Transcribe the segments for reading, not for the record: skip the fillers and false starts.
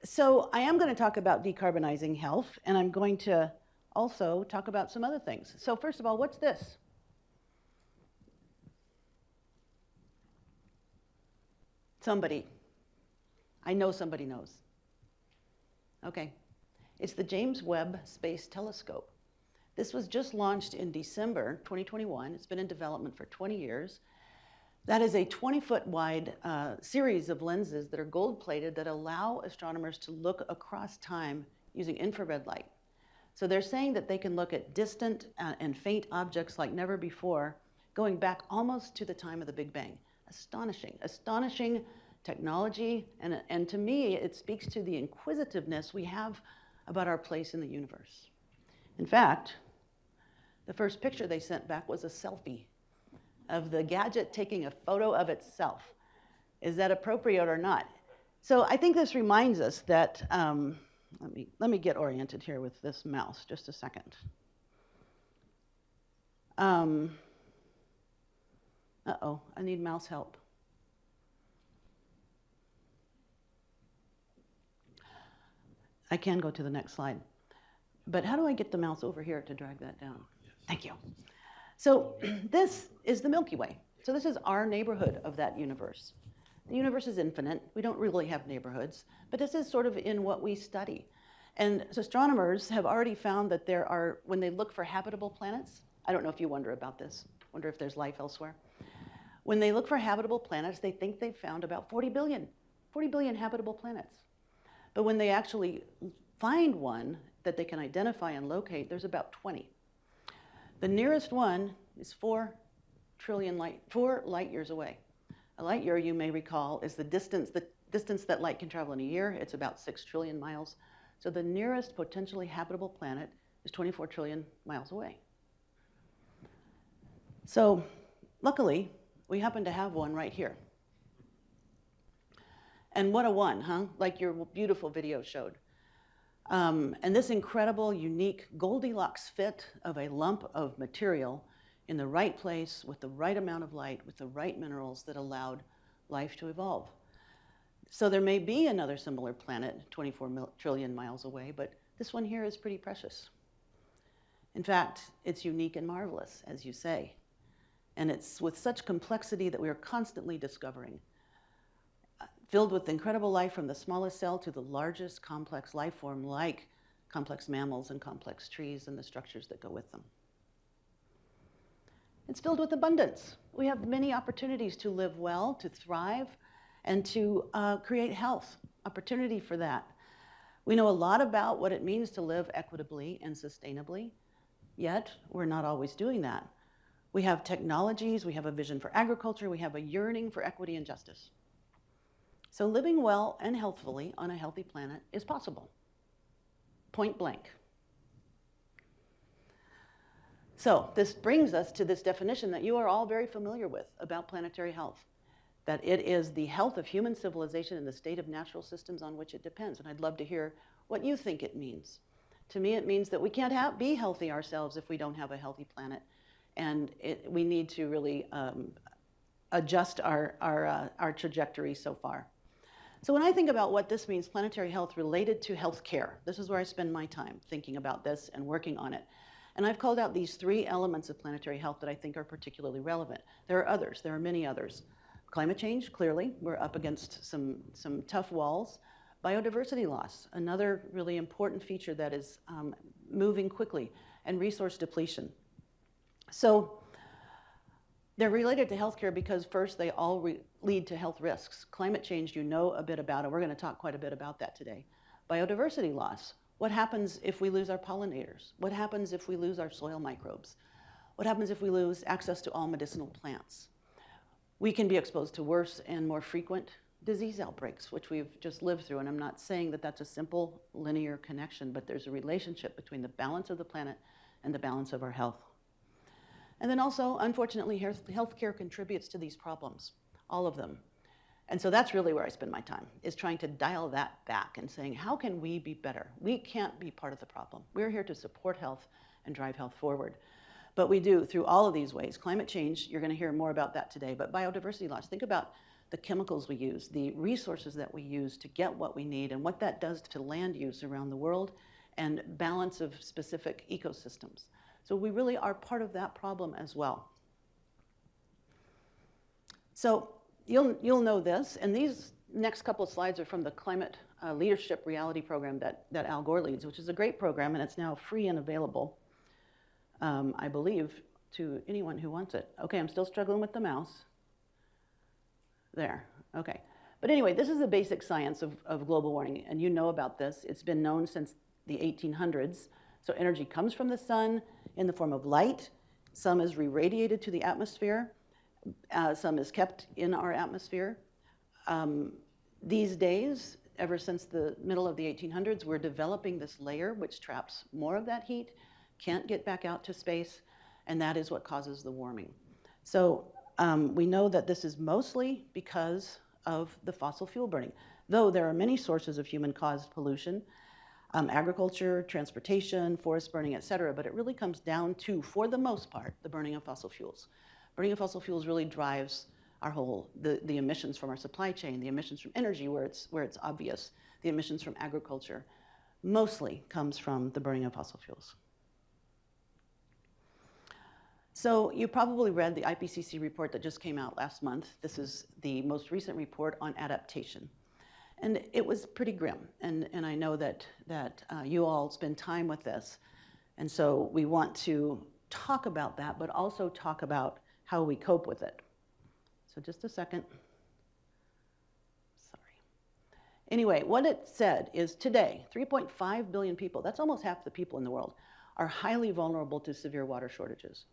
So I am going to talk about decarbonizing health, and I'm going to also talk about some other things. So first of all, what's this? Somebody. I know somebody knows. Okay. It's the James Webb Space Telescope. This was just launched in December 2021. It's been in development for 20 years. That is a 20-foot wide series of lenses that are gold-plated that allow astronomers to look across time using infrared light. So they're saying that they can look at distant and faint objects like never before, going back almost to the time of the Big Bang. Astonishing, astonishing technology, and to me, it speaks to the inquisitiveness we have about our place in the universe. In fact, the first picture they sent back was a selfie of the gadget taking a photo of itself. Is that appropriate or not? So I think this reminds us that, let me get oriented here with this mouse, just a second. Uh-oh, I need mouse help. I can go to the next slide. But how do I get the mouse over here to drag that down? Yes. Thank you. So this is the Milky Way. So this is our neighborhood of that universe. The universe is infinite. We don't really have neighborhoods, but this is sort of in what we study. And so astronomers have already found that there are, when they look for habitable planets, I don't know if you wonder about this, wonder if there's life elsewhere. When they look for habitable planets, they think they've found about 40 billion habitable planets. But when they actually find one that they can identify and locate, there's about 20. The nearest one is 4 light years away. A light year, you may recall, is the distance that light can travel in a year. It's about 6 trillion miles. So the nearest potentially habitable planet is 24 trillion miles away. So luckily, we happen to have one right here. And what a one, huh? Like your beautiful video showed. And this incredible, unique Goldilocks fit of a lump of material in the right place with the right amount of light, with the right minerals that allowed life to evolve. So there may be another similar planet 24 trillion miles away, but this one here is pretty precious. In fact, it's unique and marvelous, as you say. And it's with such complexity that we are constantly discovering. Filled with incredible life from the smallest cell to the largest complex life form like complex mammals and complex trees and the structures that go with them. It's filled with abundance. We have many opportunities to live well, to thrive, and to create health, opportunity for that. We know a lot about what it means to live equitably and sustainably, yet we're not always doing that. We have technologies, we have a vision for agriculture, we have a yearning for equity and justice. So living well and healthfully on a healthy planet is possible, point blank. So this brings us to this definition that you are all very familiar with about planetary health, that it is the health of human civilization and the state of natural systems on which it depends. And I'd love to hear what you think it means. To me, it means that we can't be healthy ourselves if we don't have a healthy planet. And we need to really adjust our trajectory so far. So when I think about what this means, planetary health related to healthcare, this is where I spend my time thinking about this and working on it. And I've called out these 3 elements of planetary health that I think are particularly relevant. There are others, there are many others. Climate change, clearly, we're up against some tough walls. Biodiversity loss, another really important feature that is moving quickly, and resource depletion. So they're related to healthcare because first, they all lead to health risks. Climate change, you know a bit about it. We're going to talk quite a bit about that today. Biodiversity loss. What happens if we lose our pollinators? What happens if we lose our soil microbes? What happens if we lose access to all medicinal plants? We can be exposed to worse and more frequent disease outbreaks, which we've just lived through. And I'm not saying that that's a simple linear connection, but there's a relationship between the balance of the planet and the balance of our health. And then also, unfortunately, healthcare contributes to these problems, all of them. And so that's really where I spend my time, is trying to dial that back and saying, how can we be better? We can't be part of the problem. We're here to support health and drive health forward. But we do through all of these ways. Climate change, you're going to hear more about that today, but biodiversity loss. Think about the chemicals we use, the resources that we use to get what we need, and what that does to land use around the world and balance of specific ecosystems. So we really are part of that problem as well. So you'll know this, and these next couple of slides are from the Climate Leadership Reality Program that Al Gore leads, which is a great program, and it's now free and available, I believe, to anyone who wants it. Okay, I'm still struggling with the mouse. There, okay. But anyway, this is the basic science of global warming, and you know about this. It's been known since the 1800s. So energy comes from the sun in the form of light. Some is re-radiated to the atmosphere. Some is kept in our atmosphere. These days, ever since the middle of the 1800s, we're developing this layer which traps more of that heat, can't get back out to space, and that is what causes the warming. So we know that this is mostly because of the fossil fuel burning, though there are many sources of human-caused pollution, agriculture, transportation, forest burning, et cetera, but it really comes down to, for the most part, the burning of fossil fuels. Burning of fossil fuels really drives our whole, the emissions from our supply chain, the emissions from energy where it's obvious, the emissions from agriculture, mostly comes from the burning of fossil fuels. So you probably read the IPCC report that just came out last month. This is the most recent report on adaptation. And it was pretty grim. And I know that you all spend time with this. And so we want to talk about that, but also talk about how we cope with it. So just a second. Sorry. Anyway, what it said is today, 3.5 billion people, that's almost half the people in the world, are highly vulnerable to severe water shortages.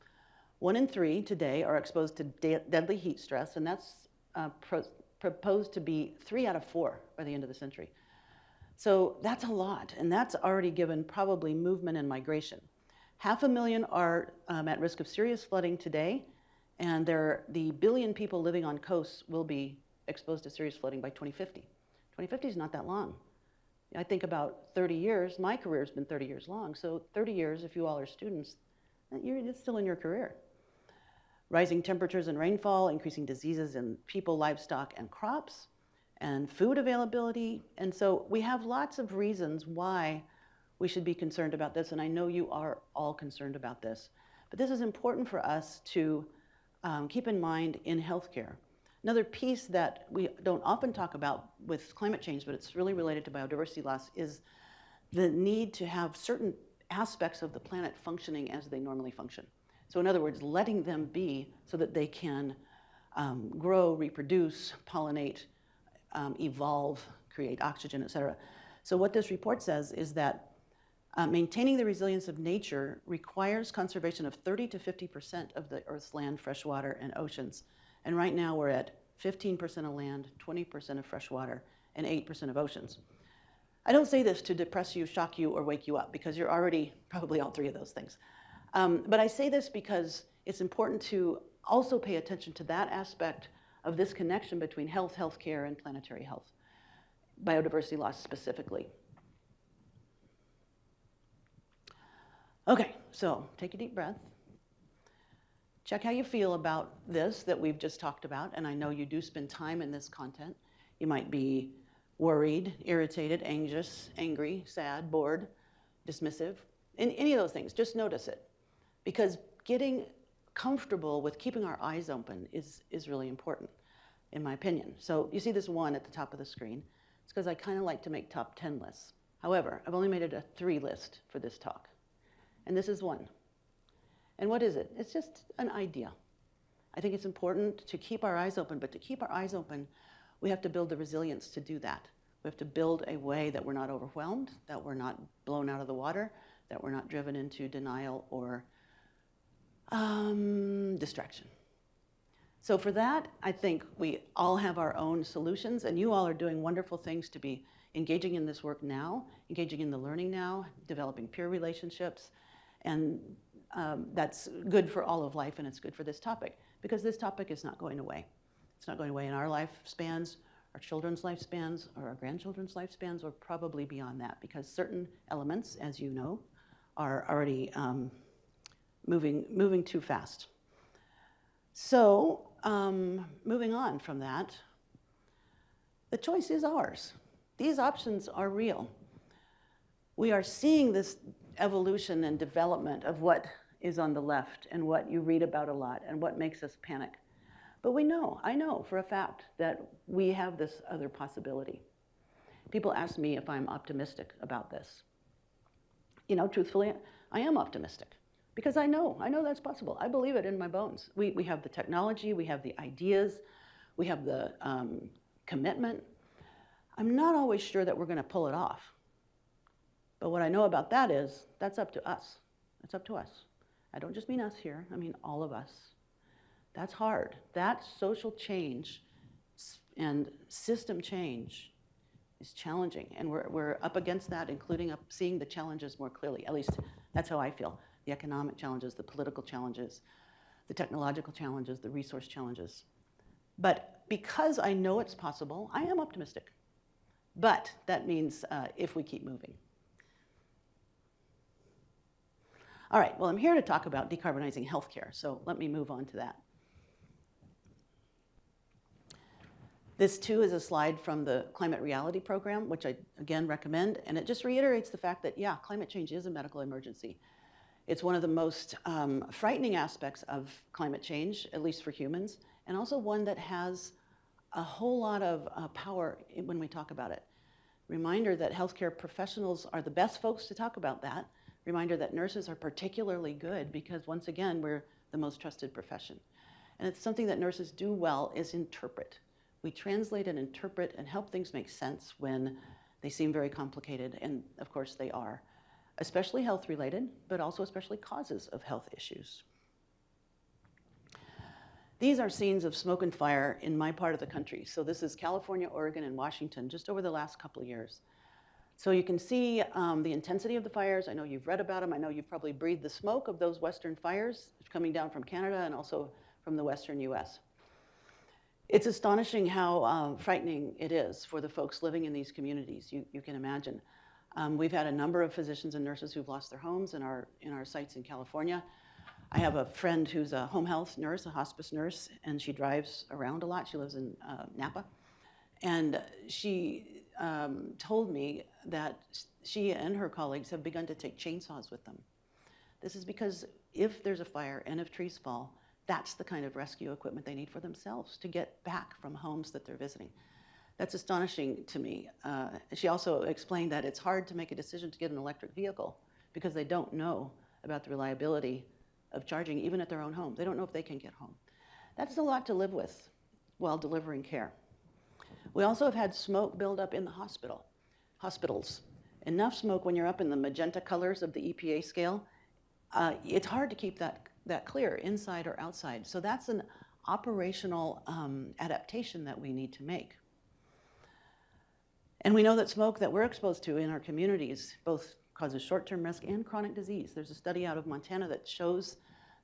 1 in 3 today are exposed to deadly heat stress, and that's proposed to be 3 out of 4 by the end of the century. So that's a lot, and that's already given probably movement and migration. 500,000 are at risk of serious flooding today, and the billion people living on coasts will be exposed to serious flooding by 2050. 2050 is not that long. I think about 30 years, my career's been 30 years long, so 30 years, if you all are students, it's still in your career. Rising temperatures and rainfall, increasing diseases in people, livestock, and crops, and food availability. And so we have lots of reasons why we should be concerned about this, and I know you are all concerned about this. But this is important for us to keep in mind in healthcare. Another piece that we don't often talk about with climate change, but it's really related to biodiversity loss, is the need to have certain aspects of the planet functioning as they normally function. So in other words, letting them be so that they can grow, reproduce, pollinate, evolve, create oxygen, et cetera. So what this report says is that maintaining the resilience of nature requires conservation of 30 to 50% of the Earth's land, fresh water, and oceans. And right now we're at 15% of land, 20% of fresh water, and 8% of oceans. I don't say this to depress you, shock you, or wake you up, because you're already probably all 3 of those things. But I say this because it's important to also pay attention to that aspect of this connection between health, healthcare, and planetary health, biodiversity loss specifically. Okay, so take a deep breath. Check how you feel about this that we've just talked about, and I know you do spend time in this content. You might be worried, irritated, anxious, angry, sad, bored, dismissive, any of those things. Just notice it, because getting comfortable with keeping our eyes open is really important, in my opinion. So you see this 1 at the top of the screen. It's because I kind of like to make top 10 lists. However, I've only made it a 3 list for this talk. And this is 1. And what is it? It's just an idea. I think it's important to keep our eyes open, but to keep our eyes open, we have to build the resilience to do that. We have to build a way that we're not overwhelmed, that we're not blown out of the water, that we're not driven into denial or distraction. So for that, I think we all have our own solutions, and you all are doing wonderful things to be engaging in this work now, engaging in the learning now, developing peer relationships, and that's good for all of life, and it's good for this topic, because this topic is not going away. It's not going away in our lifespans, our children's lifespans, or our grandchildren's lifespans, or probably beyond that, because certain elements, as you know, are already moving too fast. So moving on from that, The choice is ours. These options are real. We are seeing this evolution and development of what is on the left and what you read about a lot and what makes us panic. But I know for a fact that we have this other possibility. People ask me if I'm optimistic about this. You know, truthfully, I am optimistic because I know that's possible. I believe it in my bones. We have the technology, we have the ideas, we have the commitment. I'm not always sure that we're going to pull it off. But what I know about that is that's up to us. It's up to us. I don't just mean us here, I mean all of us. That's hard. That social change and system change is challenging, and we're up against that, including seeing the challenges more clearly. At least that's how I feel. The economic challenges, the political challenges, the technological challenges, the resource challenges. But because I know it's possible, I am optimistic. But that means if we keep moving. All right, well, I'm here to talk about decarbonizing healthcare, so let me move on to that. This, too, is a slide from the Climate Reality Program, which I, again, recommend, and it just reiterates the fact that, yeah, climate change is a medical emergency. It's one of the most frightening aspects of climate change, at least for humans, and also one that has a whole lot of power when we talk about it. Reminder that healthcare professionals are the best folks to talk about that. Reminder that nurses are particularly good because, once again, we're the most trusted profession. And it's something that nurses do well is interpret. We translate and interpret and help things make sense when they seem very complicated, and of course they are, especially health-related, but also especially causes of health issues. These are scenes of smoke and fire in my part of the country. So this is California, Oregon, and Washington, just over the last couple of years. So you can see the intensity of the fires. I know you've read about them. I know you've probably breathed the smoke of those Western fires coming down from Canada and also from the Western US. It's astonishing how frightening it is for the folks living in these communities, you can imagine. We've had a number of physicians and nurses who've lost their homes in our sites in California. I have a friend who's a home health nurse, a hospice nurse, and she drives around a lot. She lives in Napa. And she told me that she and her colleagues have begun to take chainsaws with them. This is because if there's a fire and if trees fall, that's the kind of rescue equipment they need for themselves to get back from homes that they're visiting. That's astonishing to me. She also explained that it's hard to make a decision to get an electric vehicle because they don't know about the reliability of charging even at their own home. They don't know if they can get home. That's a lot to live with while delivering care. We also have had smoke build up in the hospitals. Enough smoke when you're up in the magenta colors of the EPA scale. It's hard to keep that clear inside or outside. So that's an operational adaptation that we need to make. And we know that smoke that we're exposed to in our communities both causes short-term risk and chronic disease. There's a study out of Montana that shows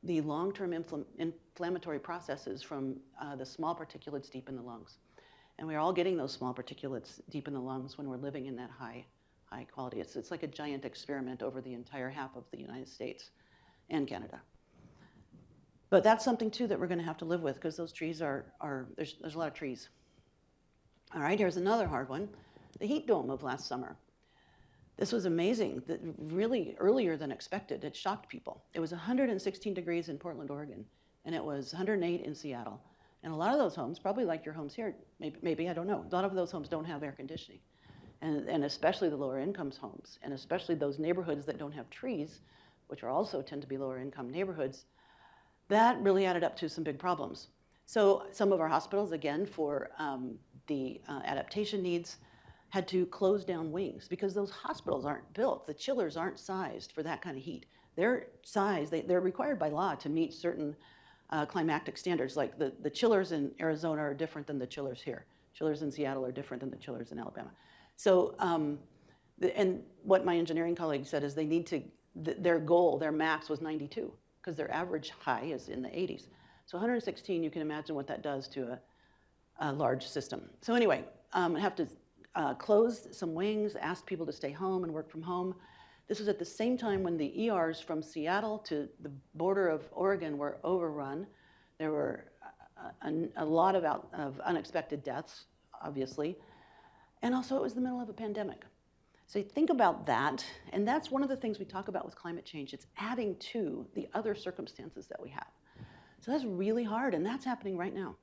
the long-term inflammatory processes from the small particulates deep in the lungs. And we're all getting those small particulates deep in the lungs when we're living in that high quality. It's like a giant experiment over the entire half of the United States and Canada. But that's something too that we're going to have to live with because those trees there's a lot of trees. All right, here's another hard one. The heat dome of last summer. This was amazing, really earlier than expected. It shocked people. It was 116 degrees in Portland, Oregon, and it was 108 in Seattle. And a lot of those homes, probably like your homes here, maybe I don't know, a lot of those homes don't have air conditioning. And especially the lower income homes, and especially those neighborhoods that don't have trees, which are also tend to be lower income neighborhoods, that really added up to some big problems. So some of our hospitals, again, for the adaptation needs, had to close down wings because those hospitals aren't built. The chillers aren't sized for that kind of heat. They're sized, they're required by law to meet certain climatic standards. Like the chillers in Arizona are different than the chillers here. Chillers in Seattle are different than the chillers in Alabama. So, and what my engineering colleague said is they need to, their goal, their max was 92 because their average high is in the 80s. So 116, you can imagine what that does to a large system. So anyway, I have to close some wings, ask people to stay home and work from home. This was at the same time when the ERs from Seattle to the border of Oregon were overrun. There were a lot of unexpected deaths, obviously. And also it was the middle of a pandemic. So you think about that, and that's one of the things we talk about with climate change. It's adding to the other circumstances that we have. So that's really hard, and that's happening right now.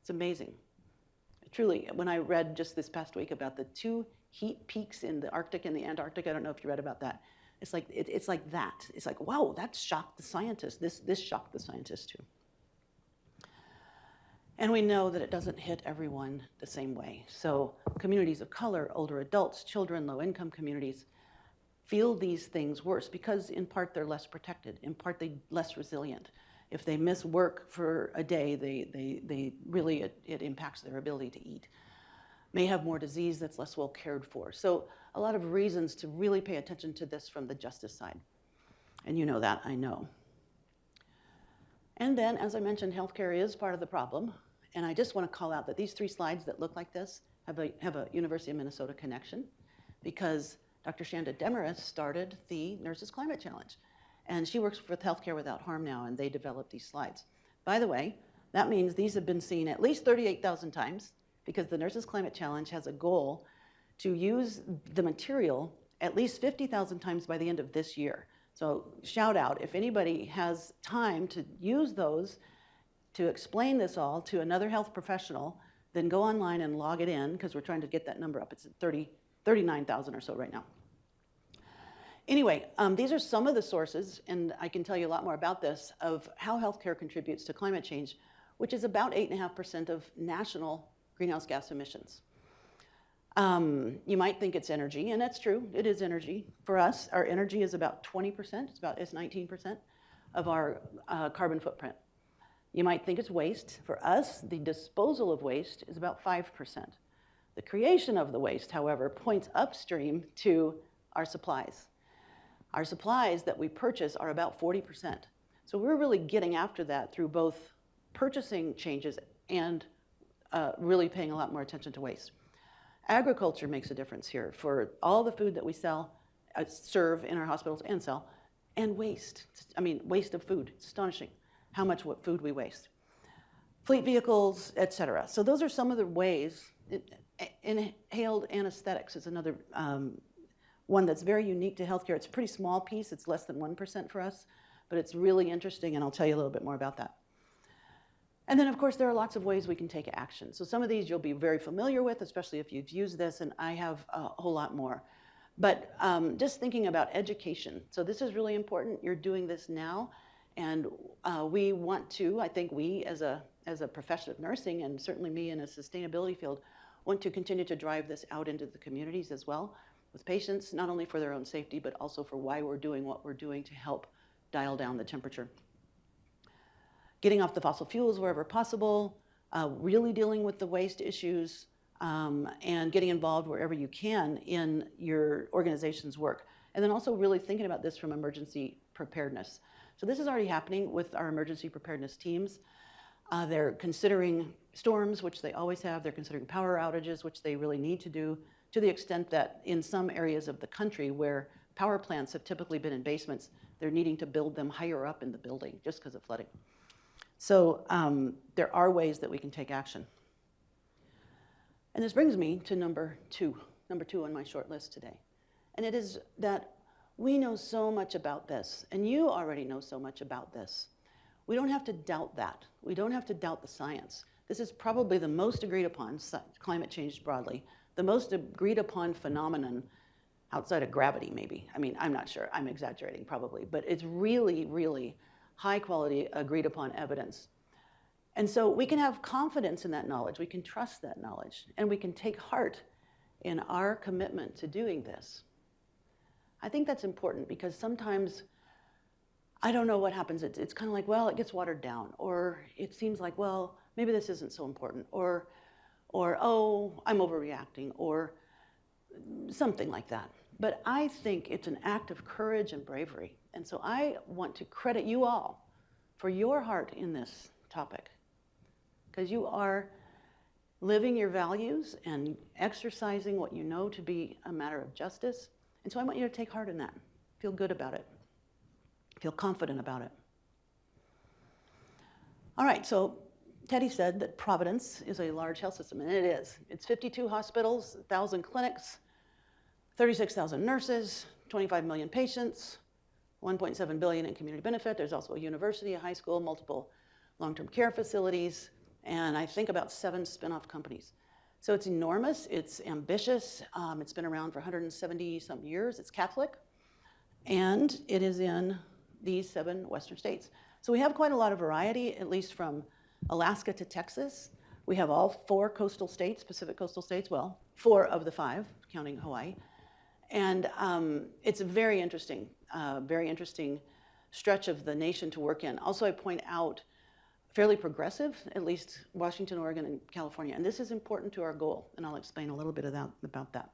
It's amazing. Truly, when I read just this past week about the 2 heat peaks in the Arctic and the Antarctic, I don't know if you read about that. It's like, it's like that. It's like, wow, that shocked the scientists. This shocked the scientists too. And we know that it doesn't hit everyone the same way. So communities of color, older adults, children, low-income communities feel these things worse because in part they're less protected, in part they're less resilient. If they miss work for a day, they really, it impacts their ability to eat. May have more disease that's less well cared for. So a lot of reasons to really pay attention to this from the justice side. And you know that, I know. And then, as I mentioned, healthcare is part of the problem. And I just want to call out that these 3 slides that look like this have a University of Minnesota connection because Dr. Shanda Demarest started the Nurses Climate Challenge. And she works with Healthcare Without Harm now, and they developed these slides. By the way, that means these have been seen at least 38,000 times because the Nurses Climate Challenge has a goal to use the material at least 50,000 times by the end of this year. So shout out, if anybody has time to use those to explain this all to another health professional, then go online and log it in because we're trying to get that number up. It's at 39,000 or so right now. Anyway, these are some of the sources, and I can tell you a lot more about this, of how healthcare contributes to climate change, which is about 8.5% of national greenhouse gas emissions. You might think it's energy, and that's true, it is energy. For us, our energy is about 20%, it's 19% of our carbon footprint. You might think it's waste. For us, the disposal of waste is about 5%. The creation of the waste, however, points upstream to our supplies. Our supplies that we purchase are about 40%. So we're really getting after that through both purchasing changes and really paying a lot more attention to waste. Agriculture makes a difference here for all the food that we sell, serve in our hospitals and sell, and waste. I mean, waste of food. It's astonishing how much food we waste. Fleet vehicles, et cetera. So those are some of the ways. Inhaled anesthetics is another one that's very unique to healthcare. It's a pretty small piece. It's less than 1% for us, but it's really interesting, and I'll tell you a little bit more about that. And then, of course, there are lots of ways we can take action. So some of these you'll be very familiar with, especially if you've used this, and I have a whole lot more. But just thinking about education. So this is really important. You're doing this now, and we want to, I think we as a profession of nursing, and certainly me in a sustainability field, want to continue to drive this out into the communities as well with patients, not only for their own safety, but also for why we're doing what we're doing to help dial down the temperature. Getting off the fossil fuels wherever possible, really dealing with the waste issues, and getting involved wherever you can in your organization's work. And then also really thinking about this from emergency preparedness. So this is already happening with our emergency preparedness teams. They're considering storms, which they always have. They're considering power outages, which they really need to do, to the extent that in some areas of the country where power plants have typically been in basements, they're needing to build them higher up in the building just because of flooding. So there are ways that we can take action. And this brings me to number two on my short list today. And it is that we know so much about this, and you already know so much about this. We don't have to doubt that. We don't have to doubt the science. This is probably the most agreed upon, climate change broadly, the most agreed upon phenomenon outside of gravity, maybe. I mean, I'm not sure, I'm exaggerating probably, but it's really, really high quality agreed upon evidence. And so we can have confidence in that knowledge, we can trust that knowledge, and we can take heart in our commitment to doing this. I think that's important because sometimes I don't know what happens. It's kind of like, well, it gets watered down, or it seems like, well, maybe this isn't so important, or oh, I'm overreacting, or something like that. But I think it's an act of courage and bravery. And so I want to credit you all for your heart in this topic, because you are living your values and exercising what you know to be a matter of justice. And so I want you to take heart in that, feel good about it, feel confident about it. All right, so Teddy said that Providence is a large health system, and it is. It's 52 hospitals, 1,000 clinics, 36,000 nurses, 25 million patients, 1.7 billion in community benefit. There's also a university, a high school, multiple long-term care facilities, and I think about 7 spin-off companies. So it's enormous, it's ambitious, it's been around for 170 some years, it's Catholic, and it is in these 7 western states. So we have quite a lot of variety, at least from Alaska to Texas. We have all 4 coastal states, Pacific coastal states, well, 4 of the 5, counting Hawaii. And it's a very interesting stretch of the nation to work in. Also, I point out, fairly progressive, at least Washington, Oregon, and California. And this is important to our goal, and I'll explain a little bit about that.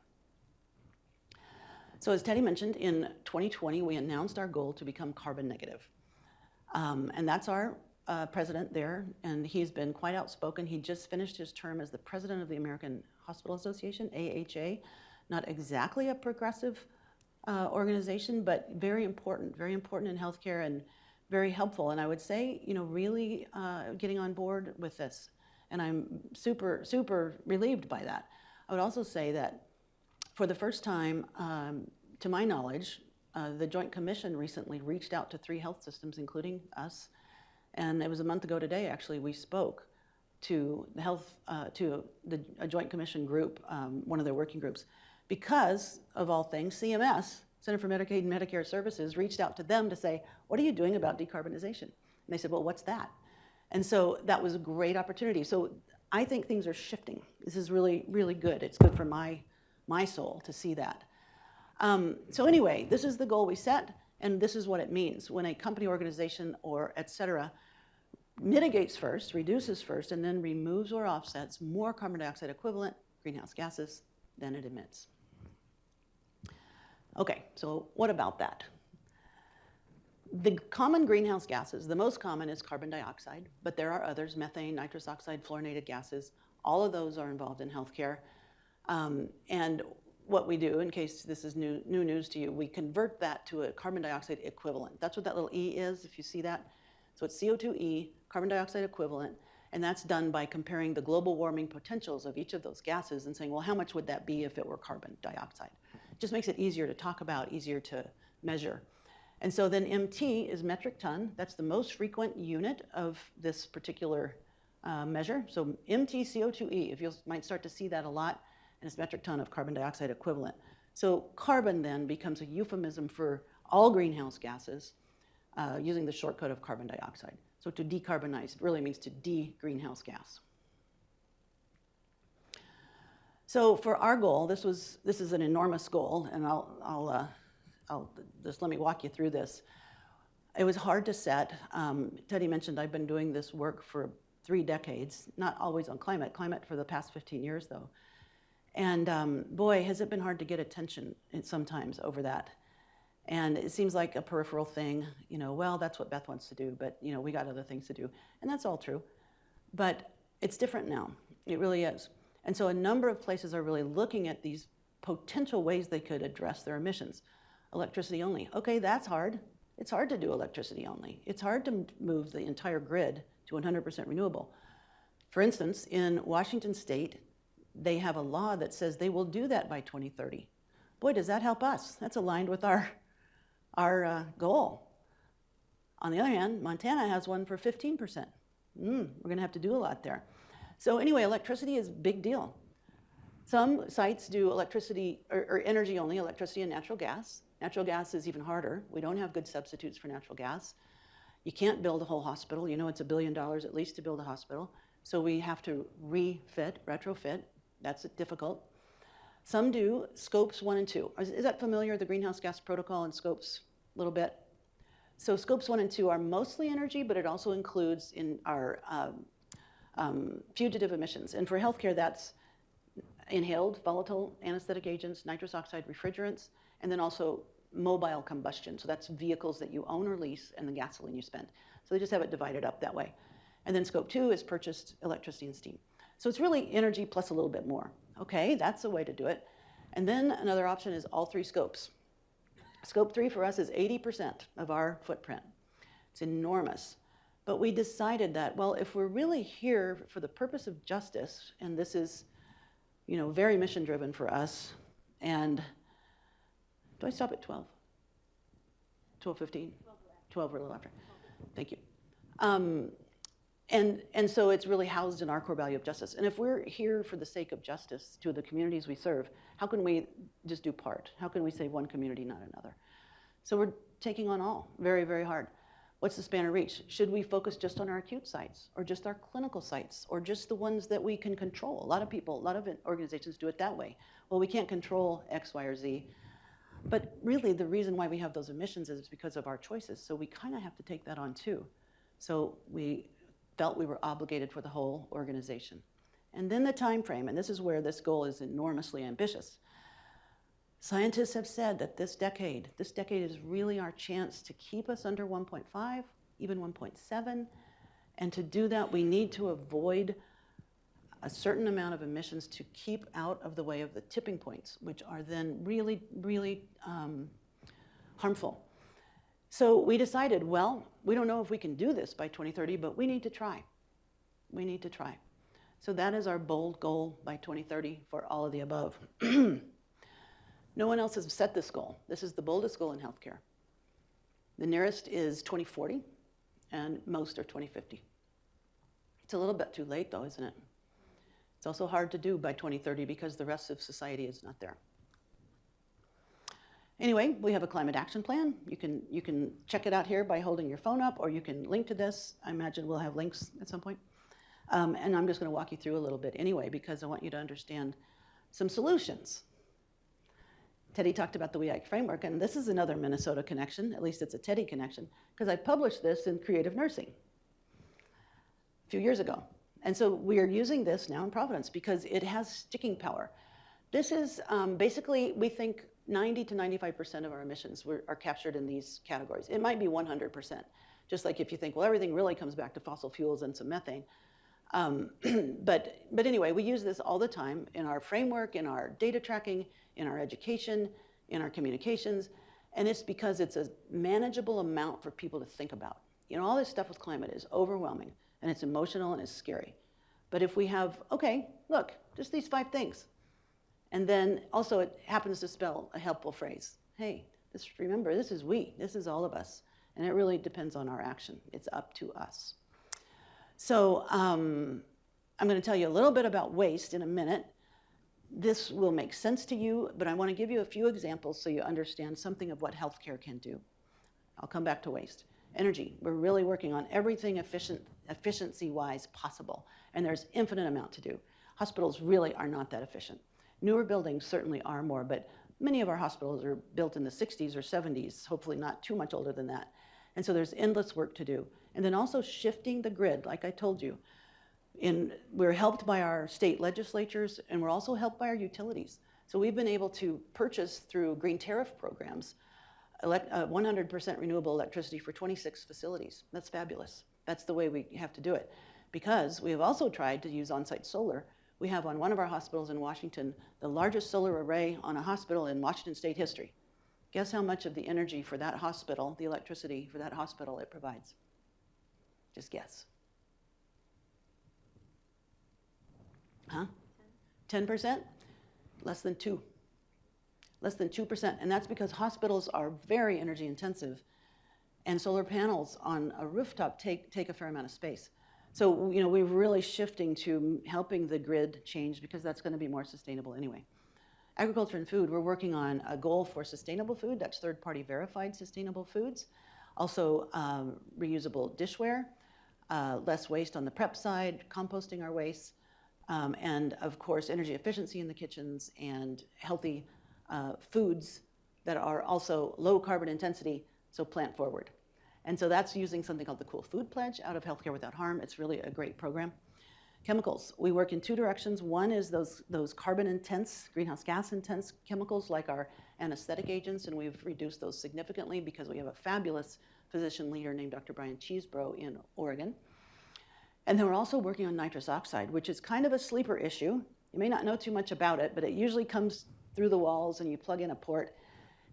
So as Teddy mentioned, in 2020, we announced our goal to become carbon negative. And that's our president there, and he's been quite outspoken. He just finished his term as the president of the American Hospital Association, AHA. Not exactly a progressive organization, but very important in healthcare and very helpful. And I would say, really getting on board with this. And I'm super, super relieved by that. I would also say that for the first time, to my knowledge, the Joint Commission recently reached out to 3 health systems, including us. And it was a month ago today, actually, we spoke to a Joint Commission group, one of their working groups, because of all things, CMS, Center for Medicaid and Medicare Services, reached out to them to say, what are you doing about decarbonization? And they said, well, what's that? And so that was a great opportunity. So I think things are shifting. This is really, really good. It's good for my soul to see that. So anyway, this is the goal we set, and this is what it means. When a company, organization, or et cetera, mitigates first, reduces first, and then removes or offsets more carbon dioxide equivalent greenhouse gases than it emits. Okay, so what about that? The common greenhouse gases, the most common is carbon dioxide, but there are others, methane, nitrous oxide, fluorinated gases. All of those are involved in healthcare. And what we do, in case this is new news to you, we convert that to a carbon dioxide equivalent. That's what that little E is, if you see that. So it's CO2e, carbon dioxide equivalent, and that's done by comparing the global warming potentials of each of those gases and saying, well, how much would that be if it were carbon dioxide? It just makes it easier to talk about, easier to measure. And so then MT is metric ton. That's the most frequent unit of this particular measure. So MT CO2e, if you might start to see that a lot, and it's metric ton of carbon dioxide equivalent. So carbon then becomes a euphemism for all greenhouse gases using the shortcut of carbon dioxide. So to decarbonize really means to de-greenhouse gas. So for our goal, this is an enormous goal, and I'll just let me walk you through this. It was hard to set. Teddy mentioned I've been doing this work for 3 decades, not always on climate for the past 15 years though. And boy, has it been hard to get attention sometimes over that. And it seems like a peripheral thing, well, that's what Beth wants to do, but we got other things to do. And that's all true. But it's different now. It really is. And so a number of places are really looking at these potential ways they could address their emissions. Electricity only. Okay, that's hard. It's hard to do electricity only. It's hard to move the entire grid to 100% renewable. For instance, in Washington State, they have a law that says they will do that by 2030. Boy, does that help us. That's aligned with our goal. On the other hand, Montana has one for 15%. We're going to have to do a lot there. So anyway, electricity is a big deal. Some sites do electricity or energy only, electricity and natural gas. Natural gas is even harder. We don't have good substitutes for natural gas. You can't build a whole hospital. It's $1 billion at least to build a hospital. So we have to retrofit. That's difficult. Some do scopes 1 and 2. Is that familiar, the greenhouse gas protocol and scopes a little bit? So scopes 1 and 2 are mostly energy, but it also includes in our fugitive emissions. And for healthcare, that's inhaled volatile anesthetic agents, nitrous oxide refrigerants, and then also mobile combustion. So that's vehicles that you own or lease and the gasoline you spend. So they just have it divided up that way. And then scope 2 is purchased electricity and steam. So it's really energy plus a little bit more. Okay, that's a way to do it. And then another option is all 3 scopes. Scope 3 for us is 80% of our footprint. It's enormous. But we decided that, well, if we're really here for the purpose of justice, and this is, very mission driven for us, and do I stop at 12? 12:15? 12 or a little after. Thank you. And so it's really housed in our core value of justice. And if we're here for the sake of justice to the communities we serve, how can we just do part? How can we save one community, not another? So we're taking on all, very, very hard. What's the span of reach? Should we focus just on our acute sites, or just our clinical sites, or just the ones that we can control? A lot of organizations do it that way. Well, we can't control X, Y, or Z. But really, the reason why we have those emissions is because of our choices. So we kind of have to take that on too. So we felt we were obligated for the whole organization. And then the time frame, and this is where this goal is enormously ambitious. Scientists have said that this decade is really our chance to keep us under 1.5, even 1.7. And to do that, we need to avoid a certain amount of emissions to keep out of the way of the tipping points, which are then really, really harmful. So we decided, well, we don't know if we can do this by 2030, but we need to try. We need to try. So that is our bold goal by 2030 for all of the above. No one else has set this goal. This is the boldest goal in healthcare. The nearest is 2040, and most are 2050. It's a little bit too late, though, isn't it? It's also hard to do by 2030 because the rest of society is not there. Anyway, we have a climate action plan. You can check it out here by holding your phone up, or you can link to this. I imagine we'll have links at some point. And I'm just going to walk you through a little bit anyway, because I want you to understand some solutions. Teddy talked about the WEIC framework, and this is another Minnesota connection. At least it's a Teddy connection, because I published this in Creative Nursing a few years ago. And so we are using this now in Providence because it has sticking power. This is basically, we think 90 to 95% of our emissions are captured in these categories. It might be 100%, just like if you think, well, everything really comes back to fossil fuels and some methane. But anyway, we use this all the time in our framework, in our data tracking, in our education, in our communications, and it's because it's a manageable amount for people to think about. All this stuff with climate is overwhelming, and it's emotional, and it's scary. But if we have, okay, look, just these 5 things, and then also it happens to spell a helpful phrase. Hey, remember, this is we, this is all of us, and it really depends on our action. It's up to us. So I'm going to tell you a little bit about waste in a minute. This will make sense to you, but I want to give you a few examples so you understand something of what healthcare can do. I'll come back to waste. Energy, we're really working on everything efficiency-wise possible, and there's infinite amount to do. Hospitals really are not that efficient. Newer buildings certainly are more, but many of our hospitals are built in the 60s or 70s, hopefully not too much older than that. And so there's endless work to do. And then also shifting the grid, like I told you. We're helped by our state legislatures, and we're also helped by our utilities. So we've been able to purchase through green tariff programs 100% renewable electricity for 26 facilities. That's fabulous. That's the way we have to do it. Because we have also tried to use on-site solar. We have on one of our hospitals in Washington the largest solar array on a hospital in Washington state history. Guess how much of the energy for that hospital, the electricity for that hospital it provides? Just guess. Huh? 10%? Less than 2. Less than 2%. And that's because hospitals are very energy intensive, and solar panels on a rooftop take a fair amount of space. So, we're really shifting to helping the grid change because that's going to be more sustainable anyway. Agriculture and food, we're working on a goal for sustainable food. That's third-party verified sustainable foods. Also, reusable dishware, less waste on the prep side, composting our waste, and of course, energy efficiency in the kitchens and healthy foods that are also low carbon intensity, so plant forward. And so that's using something called the Cool Food Pledge out of Healthcare Without Harm. It's really a great program. Chemicals, we work in 2 directions. One is those carbon intense, greenhouse gas intense chemicals like our anesthetic agents, and we've reduced those significantly because we have a fabulous physician leader named Dr. Brian Cheesebro in Oregon. And then we're also working on nitrous oxide, which is kind of a sleeper issue. You may not know too much about it, but it usually comes through the walls and you plug in a port.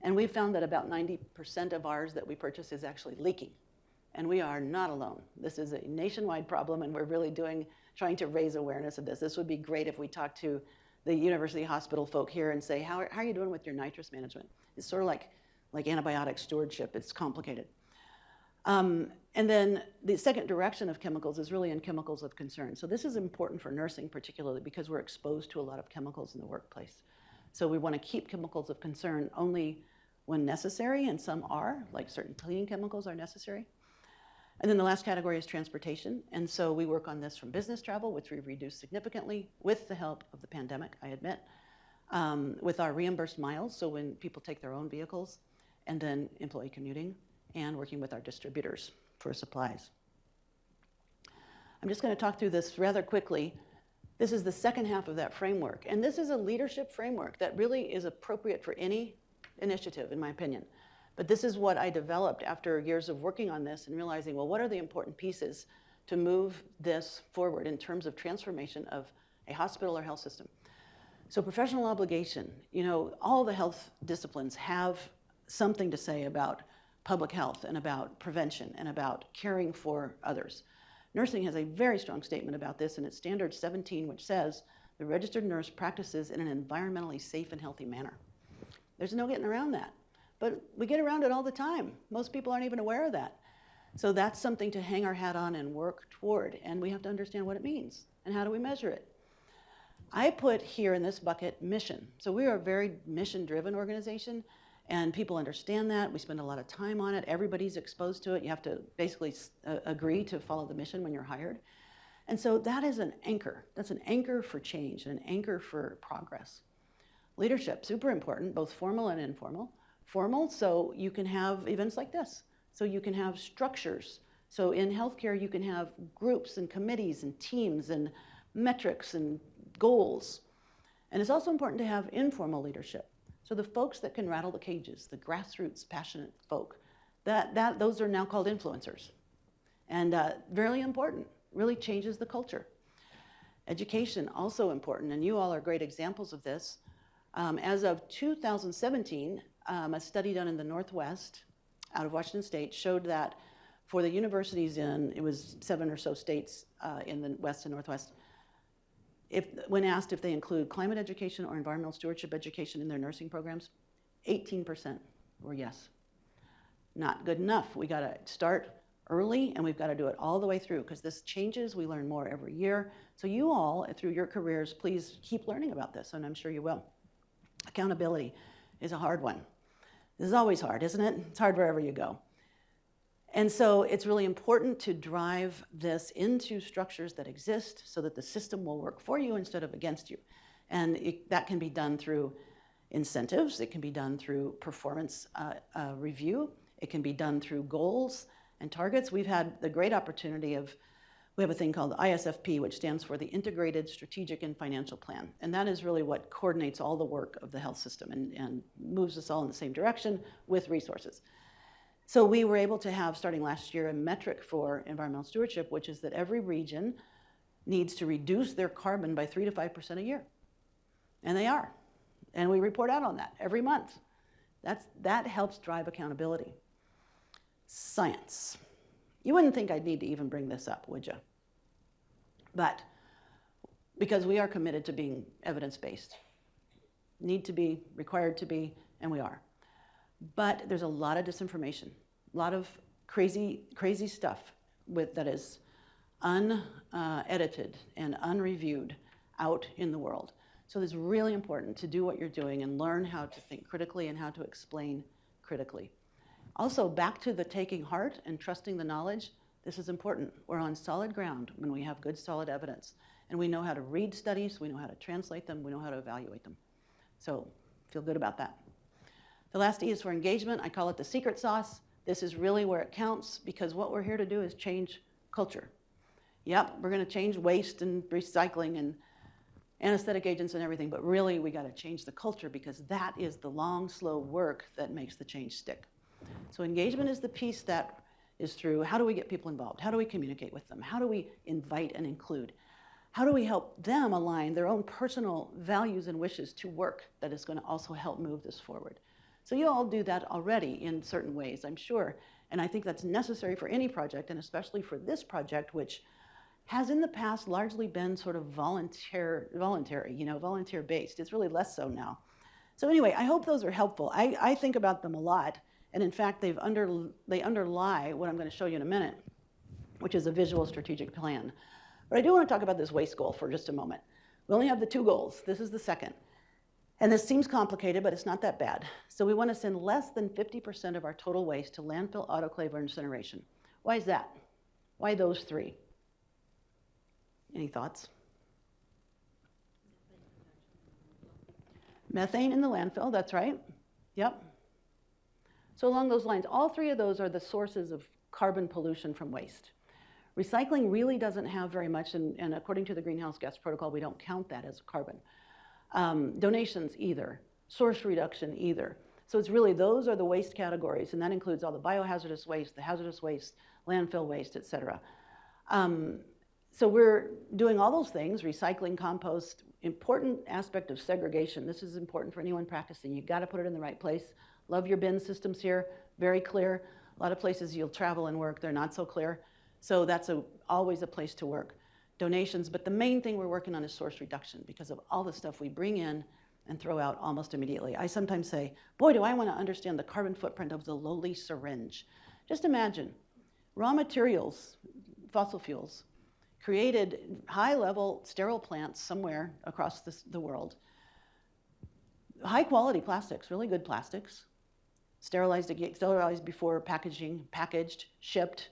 And we've found that about 90% of ours that we purchase is actually leaking. And we are not alone. This is a nationwide problem, and we're really trying to raise awareness of this. This would be great if we talked to the university hospital folk here and say, how are you doing with your nitrous management? It's sort of like antibiotic stewardship. It's complicated. And then the second direction of chemicals is really in chemicals of concern. So this is important for nursing particularly because we're exposed to a lot of chemicals in the workplace. So we want to keep chemicals of concern only when necessary, and some are, like certain cleaning chemicals are necessary. And then the last category is transportation. And so we work on this from business travel, which we've reduced significantly with the help of the pandemic, I admit, with our reimbursed miles, so when people take their own vehicles, and then employee commuting, and working with our distributors for supplies. I'm just going to talk through this rather quickly. This is the second half of that framework. And this is a leadership framework that really is appropriate for any initiative, in my opinion. But this is what I developed after years of working on this and realizing, well, what are the important pieces to move this forward in terms of transformation of a hospital or health system? So professional obligation, all the health disciplines have something to say about public health and about prevention and about caring for others. Nursing has a very strong statement about this in its Standard 17, which says the registered nurse practices in an environmentally safe and healthy manner. There's no getting around that. But we get around it all the time. Most people aren't even aware of that. So that's something to hang our hat on and work toward, and we have to understand what it means and how do we measure it. I put here in this bucket mission. So we are a very mission-driven organization, and people understand that. We spend a lot of time on it. Everybody's exposed to it. You have to basically agree to follow the mission when you're hired. And so that is an anchor. That's an anchor for change, an anchor for progress. Leadership, super important, both formal and informal. Formal, so you can have events like this. So you can have structures. So in healthcare, you can have groups and committees and teams and metrics and goals. And it's also important to have informal leadership. So the folks that can rattle the cages, the grassroots, passionate folk, those are now called influencers. And really important, really changes the culture. Education, also important, and you all are great examples of this. As of 2017, a study done in the Northwest, out of Washington State, showed that for the universities it was 7 or so states in the West and Northwest, when asked if they include climate education or environmental stewardship education in their nursing programs, 18% were yes. Not good enough. We got to start early, and we've got to do it all the way through, because this changes. We learn more every year. So you all, through your careers, please keep learning about this, and I'm sure you will. Accountability is a hard one. This is always hard, isn't it? It's hard wherever you go. And so it's really important to drive this into structures that exist so that the system will work for you instead of against you. And that can be done through incentives. It can be done through performance review. It can be done through goals and targets. We've had the great opportunity we have a thing called ISFP, which stands for the Integrated Strategic and Financial Plan. And that is really what coordinates all the work of the health system and moves us all in the same direction with resources. So we were able to have, starting last year, a metric for environmental stewardship, which is that every region needs to reduce their carbon by 3 to 5% a year. And they are. And we report out on that every month. That helps drive accountability. Science. You wouldn't think I'd need to even bring this up, would you? But because we are committed to being evidence-based. Need to be, required to be, and we are. But there's a lot of disinformation, a lot of crazy stuff that is unedited and unreviewed out in the world. So it's really important to do what you're doing and learn how to think critically and how to explain critically. Also, back to the taking heart and trusting the knowledge, this is important. We're on solid ground when we have good, solid evidence. And we know how to read studies, we know how to translate them, we know how to evaluate them. So feel good about that. The last E is for engagement. I call it the secret sauce. This is really where it counts, because what we're here to do is change culture. Yep, we're going to change waste and recycling and anesthetic agents and everything, but really we got to change the culture, because that is the long, slow work that makes the change stick. So engagement is the piece that is through how do we get people involved? How do we communicate with them? How do we invite and include? How do we help them align their own personal values and wishes to work that is going to also help move this forward? So you all do that already in certain ways, I'm sure. And I think that's necessary for any project, and especially for this project, which has in the past largely been sort of voluntary, volunteer-based. It's really less so now. So anyway, I hope those are helpful. I think about them a lot, and in fact, they underlie what I'm going to show you in a minute, which is a visual strategic plan. But I do want to talk about this waste goal for just a moment. We only have the 2 goals. This is the second. And this seems complicated, but it's not that bad. So we want to send less than 50% of our total waste to landfill, autoclave, or incineration. Why is that? Why those 3? Any thoughts? Methane in the landfill, that's right. Yep. So along those lines, all 3 of those are the sources of carbon pollution from waste. Recycling really doesn't have very much, and according to the Greenhouse Gas Protocol, we don't count that as carbon. Donations either, source reduction either. So it's really, those are the waste categories, and that includes all the biohazardous waste, the hazardous waste, landfill waste, et cetera. So we're doing all those things, recycling, compost, important aspect of segregation. This is important for anyone practicing. You've got to put it in the right place. Love your bin systems here, very clear. A lot of places you'll travel and work, they're not so clear. So that's always a place to work. Donations, but the main thing we're working on is source reduction because of all the stuff we bring in and throw out almost immediately. I sometimes say, boy, do I want to understand the carbon footprint of the lowly syringe. Just imagine, raw materials, fossil fuels, created high-level sterile plants somewhere across the world. High-quality plastics, really good plastics, sterilized before packaging, packaged, shipped,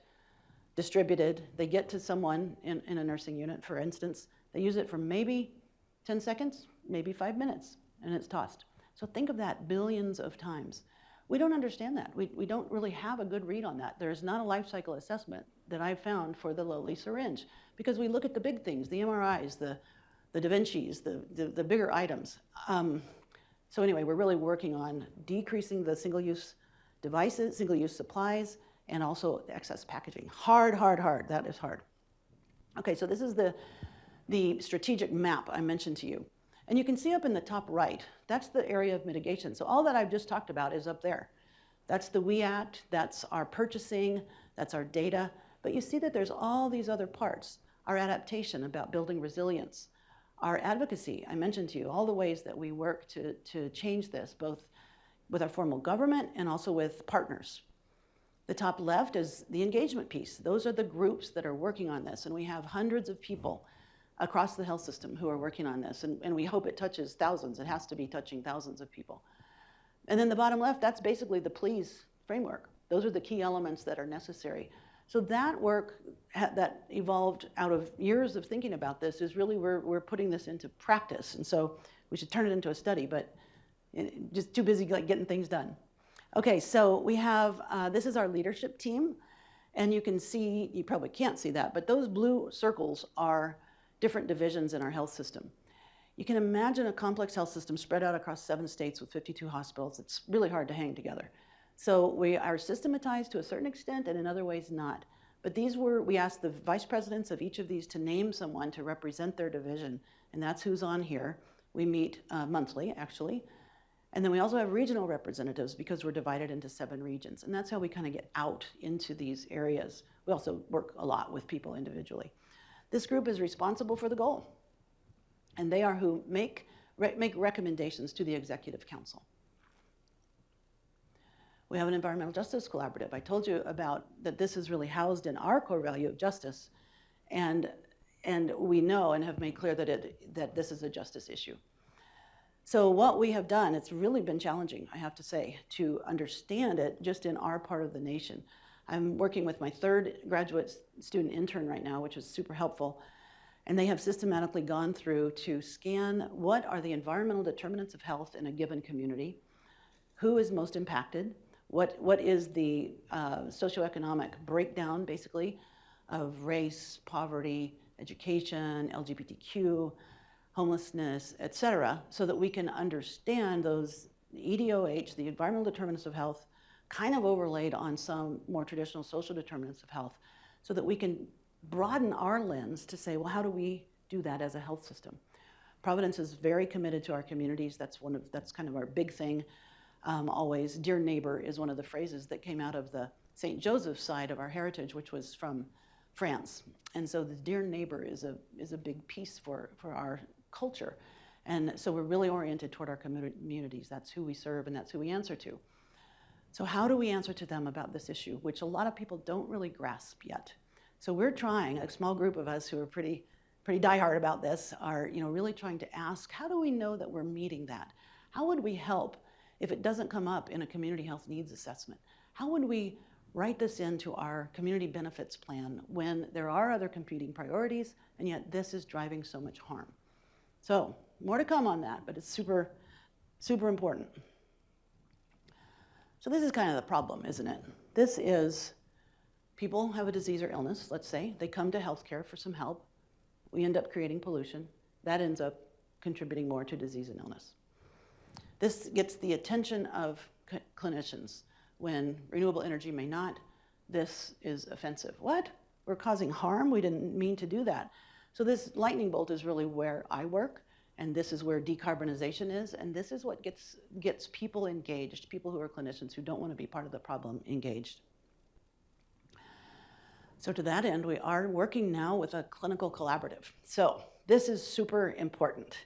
distributed. They get to someone in a nursing unit, for instance. They use it for maybe 10 seconds, maybe 5 minutes, and it's tossed. So think of that billions of times. We don't understand that. We don't really have a good read on that. There's not a life cycle assessment that I've found for the lowly syringe because we look at the big things, the MRIs, the Da Vinci's, the bigger items. So anyway, we're really working on decreasing the single-use devices, single-use supplies, and also excess packaging. Hard, hard, hard. That is hard. Okay, so this is the strategic map I mentioned to you. And you can see up in the top right, that's the area of mitigation. So all that I've just talked about is up there. That's the We Act, that's our purchasing, that's our data. But you see that there's all these other parts. Our adaptation about building resilience. Our advocacy, I mentioned to you, all the ways that we work to change this, both with our formal government and also with partners. The top left is the engagement piece. Those are the groups that are working on this, and we have hundreds of people across the health system who are working on this, and we hope it touches thousands. It has to be touching thousands of people. And then the bottom left, that's basically the please framework. Those are the key elements that are necessary. So that work that evolved out of years of thinking about this is really, we're putting this into practice, and so we should turn it into a study, but just too busy like getting things done. Okay, so we have, this is our leadership team, and you can see, you probably can't see that, but those blue circles are different divisions in our health system. You can imagine a complex health system spread out across 7 states with 52 hospitals. It's really hard to hang together. So we are systematized to a certain extent, and in other ways not. But we asked the vice presidents of each of these to name someone to represent their division, and that's who's on here. We meet monthly, actually. And then we also have regional representatives because we're divided into 7 regions. And that's how we kind of get out into these areas. We also work a lot with people individually. This group is responsible for the goal. And they are who make recommendations to the Executive Council. We have an environmental justice collaborative. I told you about that this is really housed in our core value of justice. And we know and have made clear that this is a justice issue. So what we have done, it's really been challenging, I have to say, to understand it just in our part of the nation. I'm working with my 3rd graduate student intern right now, which is super helpful. And they have systematically gone through to scan what are the environmental determinants of health in a given community, who is most impacted, what is the socioeconomic breakdown, basically, of race, poverty, education, LGBTQ, homelessness, et cetera, so that we can understand those EDOH, the environmental determinants of health, kind of overlaid on some more traditional social determinants of health, so that we can broaden our lens to say, well, how do we do that as a health system? Providence is very committed to our communities. That's kind of our big thing. Always, dear neighbor is one of the phrases that came out of the St. Joseph's side of our heritage, which was from France. And so the dear neighbor is a big piece for our culture. And so we're really oriented toward our communities. That's who we serve and that's who we answer to. So how do we answer to them about this issue, which a lot of people don't really grasp yet? So we're trying, a small group of us who are pretty diehard about this are really trying to ask, how do we know that we're meeting that? How would we help if it doesn't come up in a community health needs assessment? How would we write this into our community benefits plan when there are other competing priorities and yet this is driving so much harm? So more to come on that, but it's super, super important. So this is kind of the problem, isn't it? This is, people have a disease or illness, let's say, they come to healthcare for some help. We end up creating pollution. That ends up contributing more to disease and illness. This gets the attention of clinicians when renewable energy may not. This is offensive. What? We're causing harm? We didn't mean to do that. So this lightning bolt is really where I work, and this is where decarbonization is, and this is what gets people engaged, people who are clinicians who don't want to be part of the problem engaged. So to that end, we are working now with a clinical collaborative. So this is super important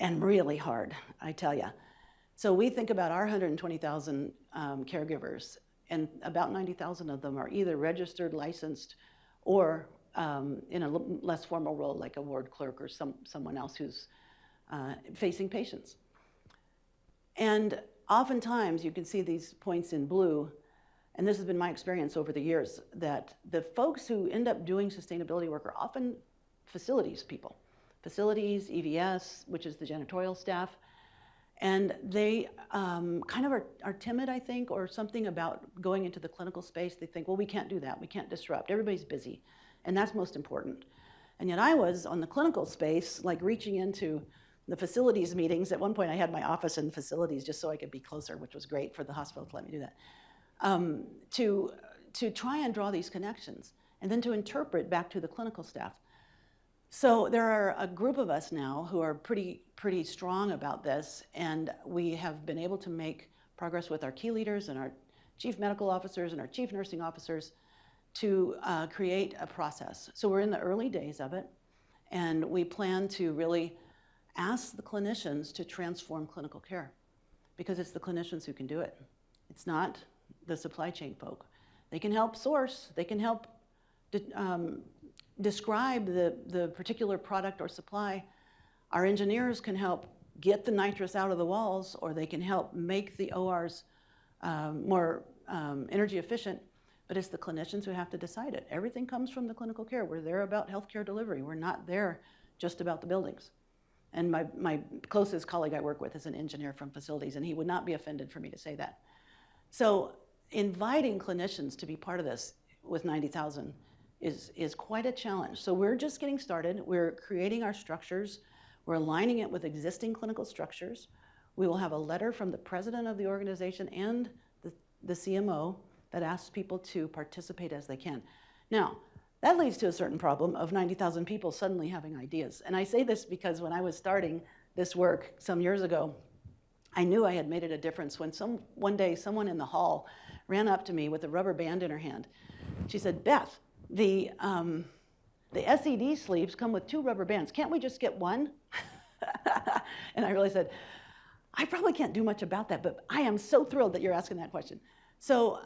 and really hard, I tell you. So we think about our 120,000 caregivers, and about 90,000 of them are either registered, licensed, or in a less formal role like a ward clerk or someone else who's facing patients. And oftentimes you can see these points in blue, and this has been my experience over the years, that the folks who end up doing sustainability work are often facilities people. Facilities, EVS, which is the janitorial staff, and they kind of are timid, I think, or something about going into the clinical space. They think, well, we can't do that, we can't disrupt, everybody's busy, and that's most important. And yet I was on the clinical space, like reaching into the facilities meetings. At one point I had my office in facilities just so I could be closer, which was great for the hospital to let me do that. To try and draw these connections and then to interpret back to the clinical staff. So there are a group of us now who are pretty strong about this, and we have been able to make progress with our key leaders and our chief medical officers and our chief nursing officers to create a process. So we're in the early days of it, and we plan to really ask the clinicians to transform clinical care, because it's the clinicians who can do it. It's not the supply chain folk. They can help source, they can help describe the particular product or supply. Our engineers can help get the nitrous out of the walls, or they can help make the ORs more energy efficient, but it's the clinicians who have to decide it. Everything comes from the clinical care. We're there about healthcare delivery. We're not there just about the buildings. And my closest colleague I work with is an engineer from facilities, and he would not be offended for me to say that. So inviting clinicians to be part of this with 90,000 is quite a challenge. So we're just getting started. We're creating our structures. We're aligning it with existing clinical structures. We will have a letter from the president of the organization and the CMO that asks people to participate as they can. Now, that leads to a certain problem of 90,000 people suddenly having ideas. And I say this because when I was starting this work some years ago, I knew I had made it a difference when one day someone in the hall ran up to me with a rubber band in her hand. She said, Beth, the SED sleeves come with 2 rubber bands. Can't we just get one? And I really said, I probably can't do much about that, but I am so thrilled that you're asking that question. So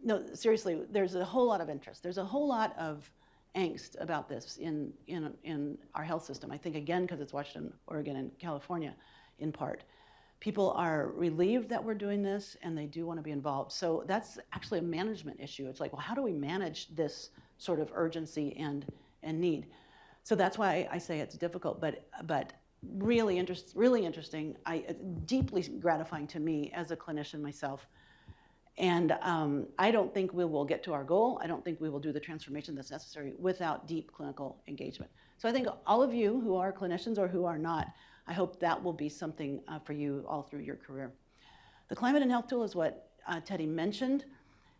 no, seriously, there's a whole lot of interest. There's a whole lot of angst about this in our health system. I think, again, because it's Washington, Oregon, and California in part. People are relieved that we're doing this, and they do want to be involved. So that's actually a management issue. It's like, well, how do we manage this sort of urgency and need? So that's why I say it's difficult, but really interesting, deeply gratifying to me as a clinician myself. And I don't think we will get to our goal. I don't think we will do the transformation that's necessary without deep clinical engagement. So I think all of you who are clinicians or who are not, I hope that will be something for you all through your career. The Climate and Health Tool is what Teddy mentioned.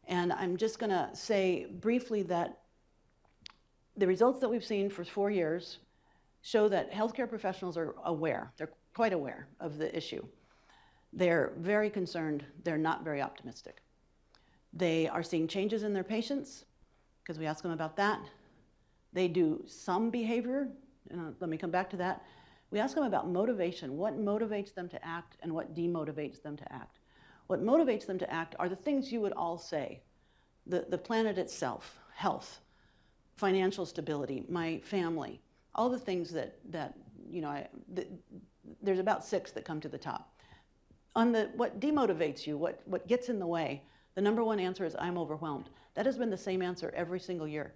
And I'm just going to say briefly that the results that we've seen for 4 years show that healthcare professionals are aware. They're quite aware of the issue. They're very concerned. They're not very optimistic. They are seeing changes in their patients, because we ask them about that. They do some behavior, and let me come back to that. We ask them about motivation, what motivates them to act and what demotivates them to act. What motivates them to act are the things you would all say. The planet itself, health, financial stability, my family, all the things that there's about 6 that come to the top. On what demotivates you, what gets in the way, the number one answer is I'm overwhelmed. That has been the same answer every single year.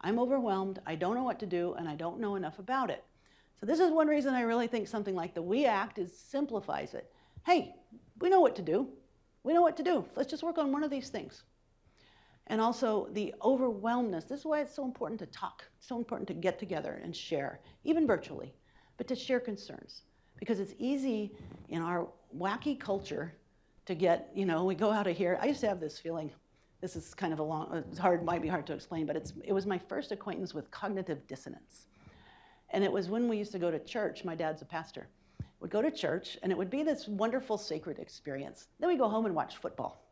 I'm overwhelmed, I don't know what to do, and I don't know enough about it. So this is one reason I really think something like the We Act simplifies it. Hey, we know what to do. We know what to do. Let's just work on one of these things. And also the overwhelmedness. This is why it's so important to talk. It's so important to get together and share, even virtually, but to share concerns. Because it's easy in our wacky culture to get, we go out of here. I used to have this feeling, this is kind of might be hard to explain, but it was my first acquaintance with cognitive dissonance. And it was when we used to go to church. My dad's a pastor. We'd go to church, and it would be this wonderful, sacred experience. Then we go home and watch football.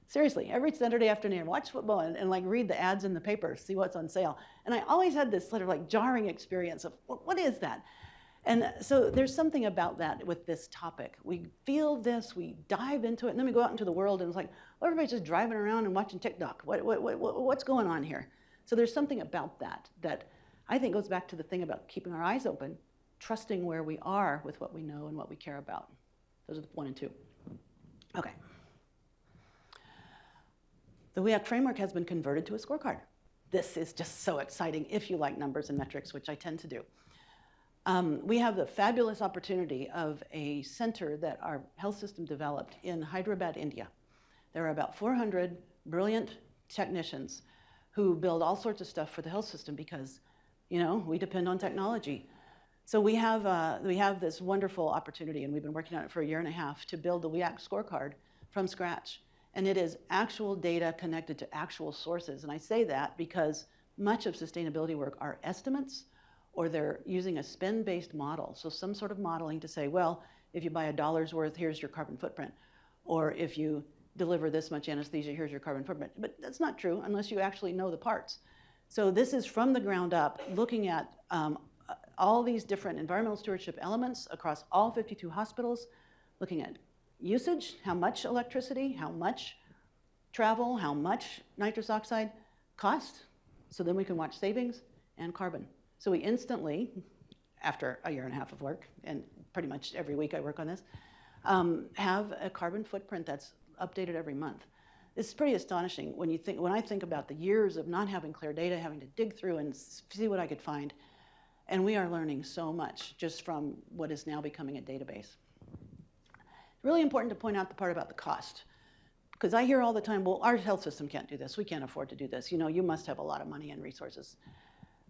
Seriously, every Saturday afternoon, watch football and like read the ads in the paper, see what's on sale. And I always had this sort of like jarring experience of, what is that? And so there's something about that with this topic. We feel this, we dive into it, and then we go out into the world, and it's like, well, everybody's just driving around and watching TikTok. What's going on here? So there's something about that I think goes back to the thing about keeping our eyes open, trusting where we are with what we know and what we care about. Those are the 1 and 2. Okay. The We Act framework has been converted to a scorecard. This is just so exciting if you like numbers and metrics, which I tend to do. We have the fabulous opportunity of a center that our health system developed in Hyderabad, India. There are about 400 brilliant technicians who build all sorts of stuff for the health system because, we depend on technology. So we have this wonderful opportunity, and we've been working on it for 1.5 years to build the We Act scorecard from scratch. And it is actual data connected to actual sources. And I say that because much of sustainability work are estimates, or they're using a spend-based model. So some sort of modeling to say, well, if you buy $1 worth, here's your carbon footprint. Or if you deliver this much anesthesia, here's your carbon footprint. But that's not true unless you actually know the parts. So this is from the ground up, looking at all these different environmental stewardship elements across all 52 hospitals, looking at usage, how much electricity, how much travel, how much nitrous oxide cost, so then we can watch savings and carbon. So we instantly, after 1.5 years of work, and pretty much every week I work on this, have a carbon footprint that's updated every month. It's pretty astonishing when I think about the years of not having clear data, having to dig through and see what I could find. And we are learning so much just from what is now becoming a database. It's really important to point out the part about the cost, because I hear all the time, well, our health system can't do this. We can't afford to do this. You must have a lot of money and resources.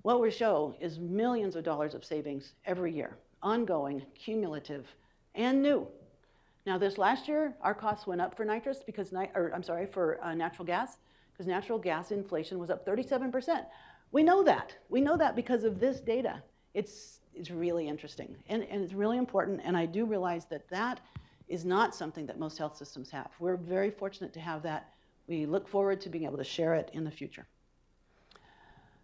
What we show is millions of dollars of savings every year, ongoing, cumulative, and new. Now, this last year, our costs went up for natural gas, because natural gas inflation was up 37%. We know that. We know that because of this data. It's really interesting, and it's really important, and I do realize that is not something that most health systems have. We're very fortunate to have that. We look forward to being able to share it in the future.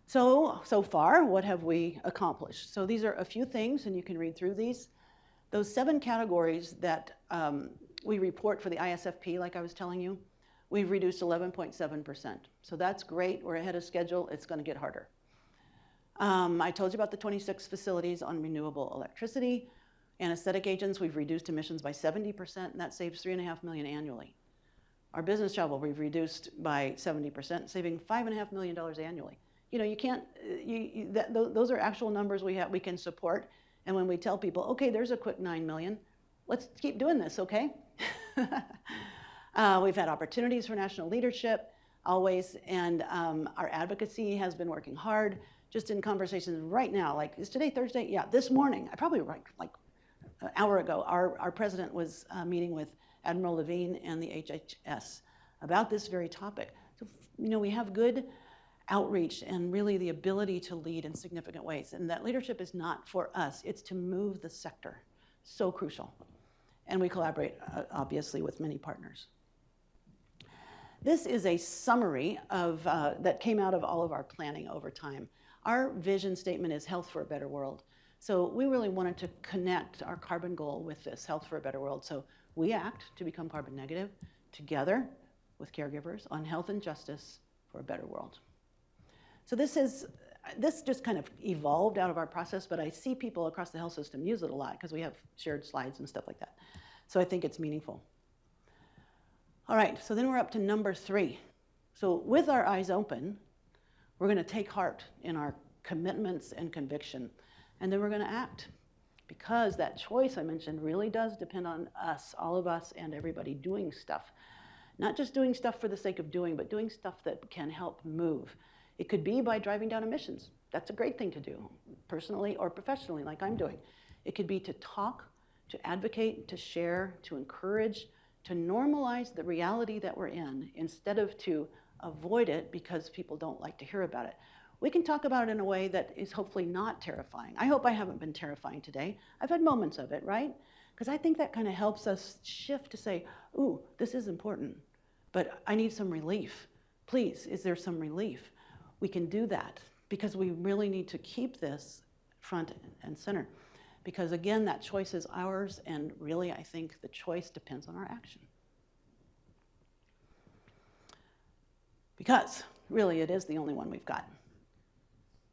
So far, what have we accomplished? So these are a few things, and you can read through these. Those 7 categories that we report for the ISFP, like I was telling you, we've reduced 11.7%. So that's great. We're ahead of schedule. It's going to get harder. I told you about the 26 facilities on renewable electricity. Anesthetic agents, we've reduced emissions by 70%, and that saves $3.5 million annually. Our business travel, we've reduced by 70%, saving $5.5 million annually. You can't, those are actual numbers we can support. And when we tell people, okay, there's a quick 9 million, let's keep doing this, okay? We've had opportunities for national leadership, always, and our advocacy has been working hard, just in conversations right now, like, is today Thursday? Yeah, this morning, I probably like an hour ago, our president was meeting with Admiral Levine and the HHS about this very topic. So, we have good outreach and really the ability to lead in significant ways. And that leadership is not for us, it's to move the sector. So crucial. And we collaborate, obviously, with many partners. This is a summary of that came out of all of our planning over time. Our vision statement is health for a better world. So we really wanted to connect our carbon goal with this, health for a better world. So we act to become carbon negative together with caregivers on health and justice for a better world. So this just kind of evolved out of our process, but I see people across the health system use it a lot because we have shared slides and stuff like that. So I think it's meaningful. All right, so then we're up to number 3. So with our eyes open, we're going to take heart in our commitments and conviction, and then we're going to act, because that choice I mentioned really does depend on us, all of us, and everybody doing stuff. Not just doing stuff for the sake of doing, but doing stuff that can help move. It could be by driving down emissions. That's a great thing to do, personally or professionally, like I'm doing. It could be to talk, to advocate, to share, to encourage, to normalize the reality that we're in instead of to avoid it because people don't like to hear about it. We can talk about it in a way that is hopefully not terrifying. I hope I haven't been terrifying today. I've had moments of it, right? Because I think that kind of helps us shift to say, ooh, this is important, but I need some relief. Please, is there some relief? We can do that because we really need to keep this front and center. Because again, that choice is ours, and really I think the choice depends on our action. Because really it is the only one we've got.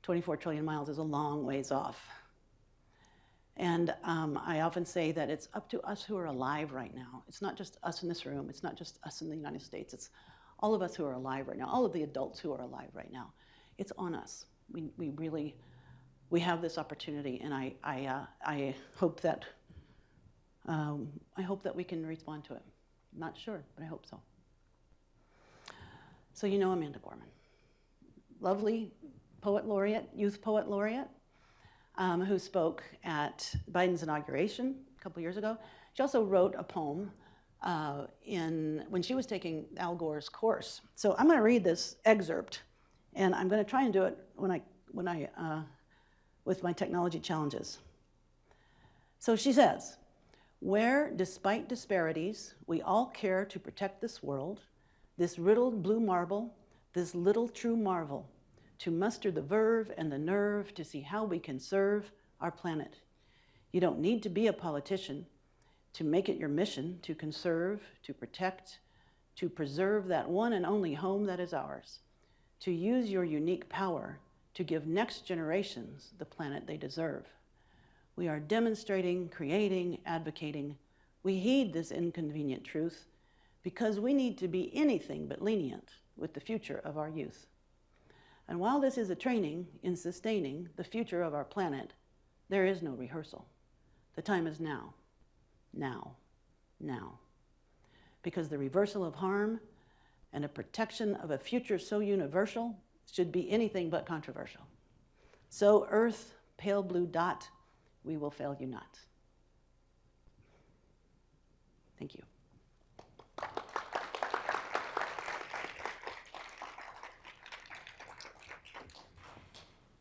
24 trillion miles is a long ways off. And I often say that it's up to us who are alive right now. It's not just us in this room, it's not just us in the United States, it's all of us who are alive right now, all of the adults who are alive right now. It's on us. We have this opportunity, and I hope that we can respond to it. I'm not sure, but I hope so. So you know Amanda Gorman, lovely poet laureate, youth poet laureate, who spoke at Biden's inauguration a couple years ago. She also wrote a poem when she was taking Al Gore's course. So I'm going to read this excerpt, and I'm going to try and do it with my technology challenges. So she says, where, despite disparities, we all care to protect this world, this riddled blue marble, this little true marvel, to muster the verve and the nerve to see how we can serve our planet. You don't need to be a politician to make it your mission to conserve, to protect, to preserve that one and only home that is ours, to use your unique power to give next generations the planet they deserve. We are demonstrating, creating, advocating. We heed this inconvenient truth because we need to be anything but lenient with the future of our youth. And while this is a training in sustaining the future of our planet, there is no rehearsal. The time is now, now, now. Because the reversal of harm and a protection of a future so universal should be anything but controversial. So Earth, pale blue dot, we will fail you not. Thank you.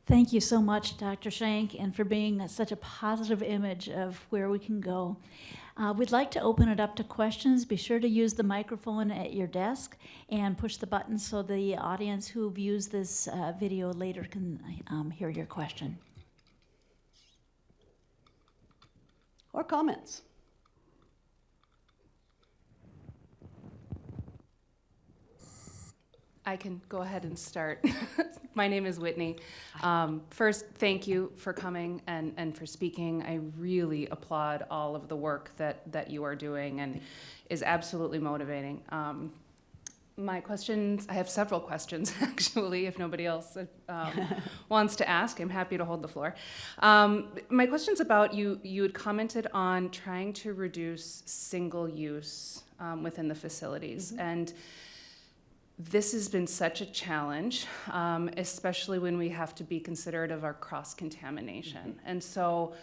Thank you so much, Dr. Schenk, and for being such a positive image of where we can go. We'd like to open it up to questions. Be sure to use the microphone at your desk and push the button so the audience who views this video later can hear your question. Or comments. I can go ahead and start. My name is Whitney. First, thank you for coming and for speaking. I really applaud all of the work that you are doing and is absolutely motivating. My questions, I have several questions actually, if nobody else wants to ask, I'm happy to hold the floor. My question's about you had commented on trying to reduce single use within the facilities. Mm-hmm. And this has been such a challenge, especially when we have to be considerate of our cross-contamination. Mm-hmm. And so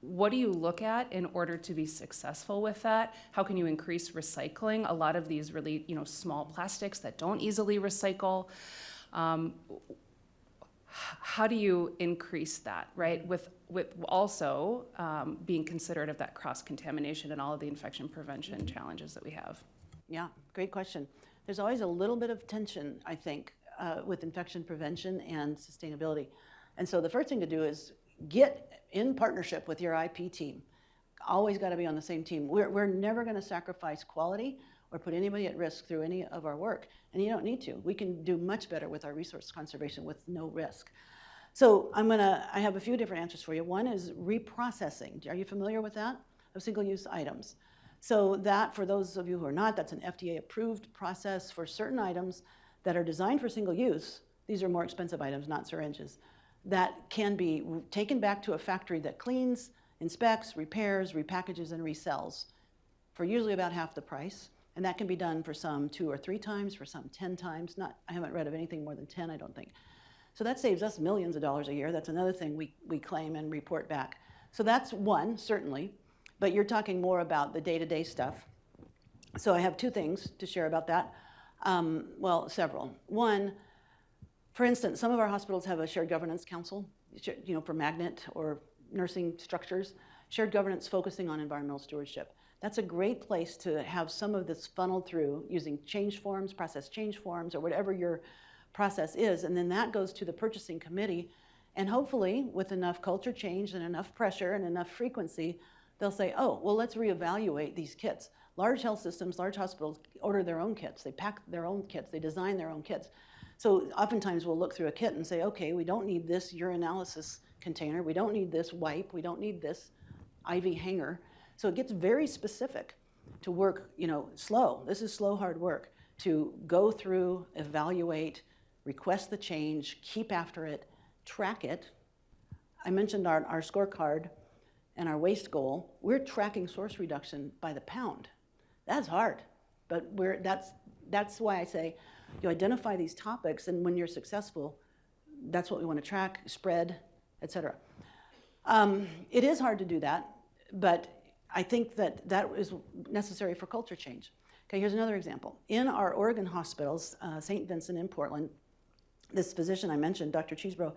what do you look at in order to be successful with that? How can you increase recycling? A lot of these really, small plastics that don't easily recycle. How do you increase that, right? With also being considerate of that cross-contamination and all of the infection prevention challenges that we have. Yeah, great question. there's always a little bit of tension, I think, with infection prevention and sustainability. And so the first thing to do is get in partnership with your IP team. Always got to be on the same team. We're never going to sacrifice quality or put anybody at risk through any of our work. And you don't need to. We can do much better with our resource conservation with no risk. So I have a few different answers for you. One is reprocessing. Are you familiar with that? Of single-use items. So that, for those of you who are not, that's an FDA-approved process for certain items that are designed for single use. These are more expensive items, not syringes, that can be taken back to a factory that cleans, inspects, repairs, repackages, and resells for usually about half the price. And that can be done for some 2 or 3 times, for some 10 times. I haven't read of anything more than 10, I don't think. So that saves us millions of dollars a year. That's another thing we claim and report back. So that's one, certainly. But you're talking more about the day-to-day stuff. So I have 2 things to share about that. Well, several. One, for instance, some of our hospitals have a shared governance council, for magnet or nursing structures, shared governance focusing on environmental stewardship. That's a great place to have some of this funneled through using change forms, process change forms, or whatever your process is. And then that goes to the purchasing committee. And hopefully, with enough culture change and enough pressure and enough frequency, they'll say, oh, well, let's reevaluate these kits. Large health systems, large hospitals order their own kits. They pack their own kits. They design their own kits. So oftentimes we'll look through a kit and say, okay, we don't need this urinalysis container. We don't need this wipe. We don't need this IV hanger. So it gets very specific to work, slow. This is slow, hard work to go through, evaluate, request the change, keep after it, track it. I mentioned our scorecard and our waste goal. We're tracking source reduction by the pound. That's hard, but that's why I say you identify these topics, and when you're successful, that's what we want to track, spread, et cetera. It is hard to do that, but I think that is necessary for culture change. Okay, here's another example. In our Oregon hospitals, St. Vincent in Portland, this physician I mentioned, Dr. Cheesebro,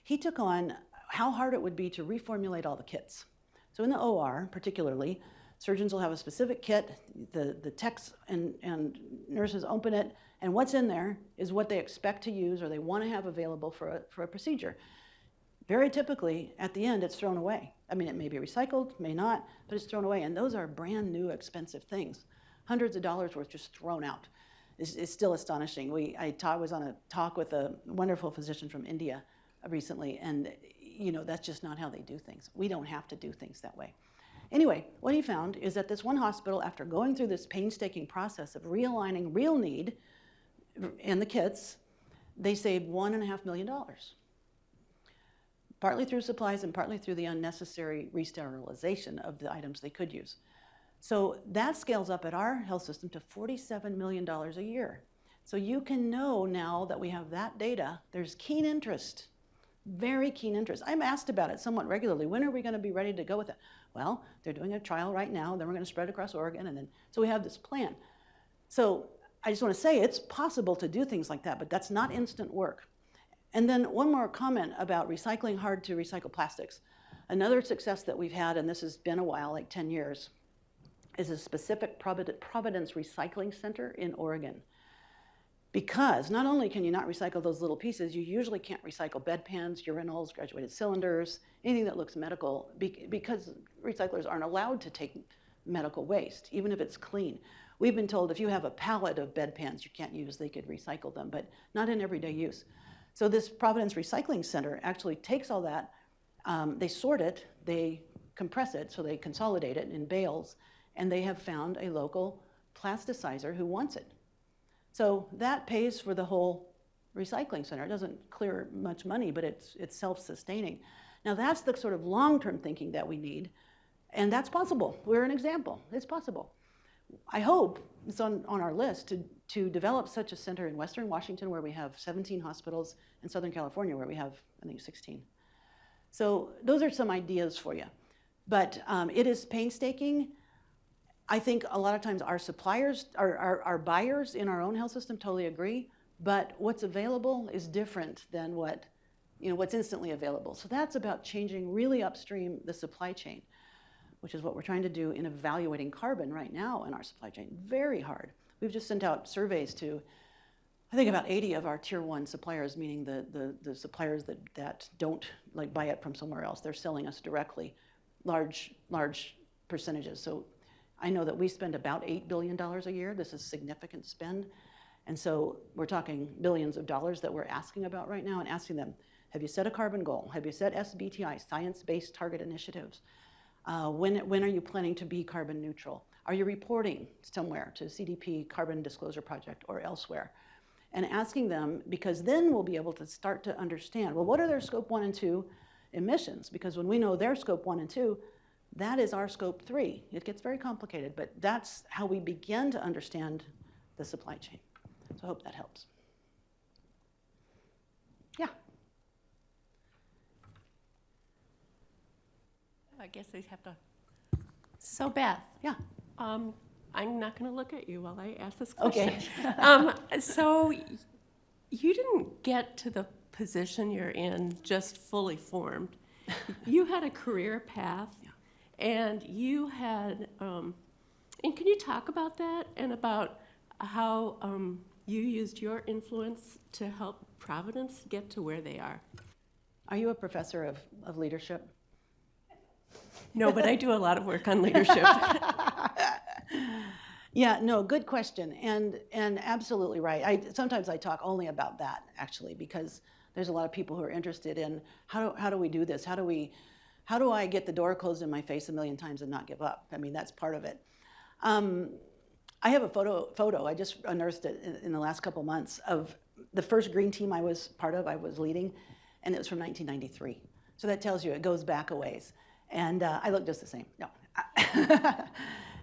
he took on how hard it would be to reformulate all the kits. So in the OR, particularly, surgeons will have a specific kit, the techs and nurses open it, and what's in there is what they expect to use or they want to have available for a procedure. Very typically, at the end, it's thrown away. I mean, it may be recycled, may not, but it's thrown away. And those are brand new, expensive things. Hundreds of dollars worth just thrown out. It's still astonishing. I was on a talk with a wonderful physician from India recently, and that's just not how they do things. We don't have to do things that way. Anyway, what he found is that this one hospital, after going through this painstaking process of realigning real need in the kits, they saved $1.5 million. Partly through supplies and partly through the unnecessary re-sterilization of the items they could use. So that scales up at our health system to $47 million a year. So you can know now that we have that data, there's keen interest, very keen interest. I'm asked about it somewhat regularly. When are we going to be ready to go with it? Well, they're doing a trial right now, then we're going to spread across Oregon, and then, so we have this plan. So I just want to say it's possible to do things like that, but that's not instant work. And then one more comment about recycling hard to recycle plastics. Another success that we've had, and this has been a while, like 10 years, is a specific Providence Recycling Center in Oregon. Because not only can you not recycle those little pieces, you usually can't recycle bedpans, urinals, graduated cylinders, anything that looks medical, because recyclers aren't allowed to take medical waste, even if it's clean. We've been told if you have a pallet of bedpans you can't use, they could recycle them, but not in everyday use. So this Providence Recycling Center actually takes all that, they sort it, they compress it, so they consolidate it in bales, and they have found a local plasticizer who wants it. So that pays for the whole recycling center. It doesn't clear much money, but it's self-sustaining. Now that's the sort of long-term thinking that we need, and that's possible. We're an example. It's possible. I hope it's on our list to develop such a center in Western Washington, where we have 17 hospitals, and Southern California, where we have, I think, 16. So those are some ideas for you. But it is painstaking. I think a lot of times our suppliers, our buyers in our own health system totally agree, but what's available is different than what's instantly available. So that's about changing really upstream the supply chain, which is what we're trying to do in evaluating carbon right now in our supply chain. Very hard. We've just sent out surveys to, I think, about 80 of our tier 1 suppliers, meaning the suppliers that don't like buy it from somewhere else. They're selling us directly, large percentages. So I know that we spend about $8 billion a year. This is significant spend. And so we're talking billions of dollars that we're asking about right now, and asking them, have you set a carbon goal? Have you set SBTI, science-based target initiatives? When are you planning to be carbon neutral? Are you reporting somewhere to CDP, Carbon Disclosure Project, or elsewhere? And asking them, because then we'll be able to start to understand, well, what are their scope 1 and 2 emissions? Because when we know their scope 1 and 2, that is our scope 3. It gets very complicated, but that's how we begin to understand the supply chain. So I hope that helps. Yeah. I guess they have to. So Beth. Yeah. I'm not going to look at you while I ask this question. Okay. So you didn't get to the position you're in just fully formed. You had a career path, and you had. And can you talk about that and about how you used your influence to help Providence get to where they are? Are you a professor of leadership? No, but I do a lot of work on leadership. Yeah, no, good question, and absolutely right. Sometimes I talk only about that, actually, because there's a lot of people who are interested in how do we do this? How do I get the door closed in my face 1 million times and not give up? I mean, that's part of it. I have a photo. I just unearthed it in the last couple months of the first green team I was part of, I was leading, and it was from 1993. So that tells you it goes back a ways. And I look just the same. No.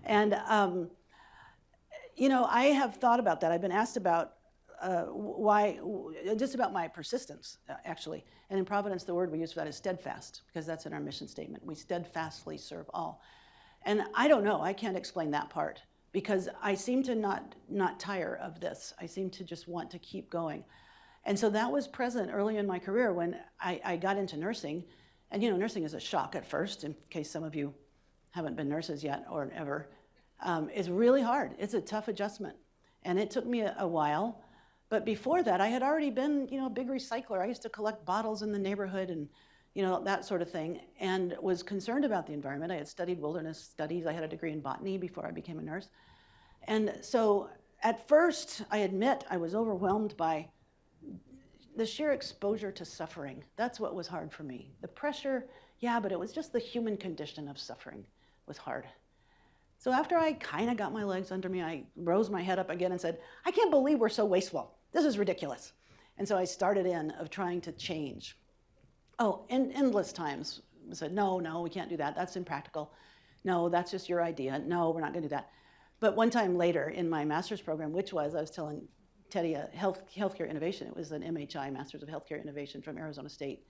And, you know, I have thought about that. I've been asked about just about my persistence, actually. And in Providence, the word we use for that is steadfast, because that's in our mission statement. We steadfastly serve all. And I don't know. I can't explain that part, because I seem to not tire of this. I seem to just want to keep going. And so that was present early in my career when I got into nursing. And, you know, nursing is a shock at first, in case some of you haven't been nurses yet or ever. It's really hard. It's a tough adjustment. And it took me a while. But before that, I had already been, you know, a big recycler. I used to collect bottles in the neighborhood and, you know, that sort of thing, and was concerned about the environment. I had studied wilderness studies. I had a degree in botany before I became a nurse. And so at first, I admit I was overwhelmed by the sheer exposure to suffering. That's what was hard for me. The pressure, yeah, but it was just the human condition of suffering was hard. So after I kind of got my legs under me, I rose my head up again and said, I can't believe we're so wasteful. This is ridiculous. And so I started of trying to change. Oh, and endless times I said, no, we can't do that. That's impractical. No, that's just your idea. No, we're not going to do that. But one time later in my master's program, which was, I was telling Teddy, healthcare innovation. It was an MHI, Masters of Healthcare Innovation from Arizona State.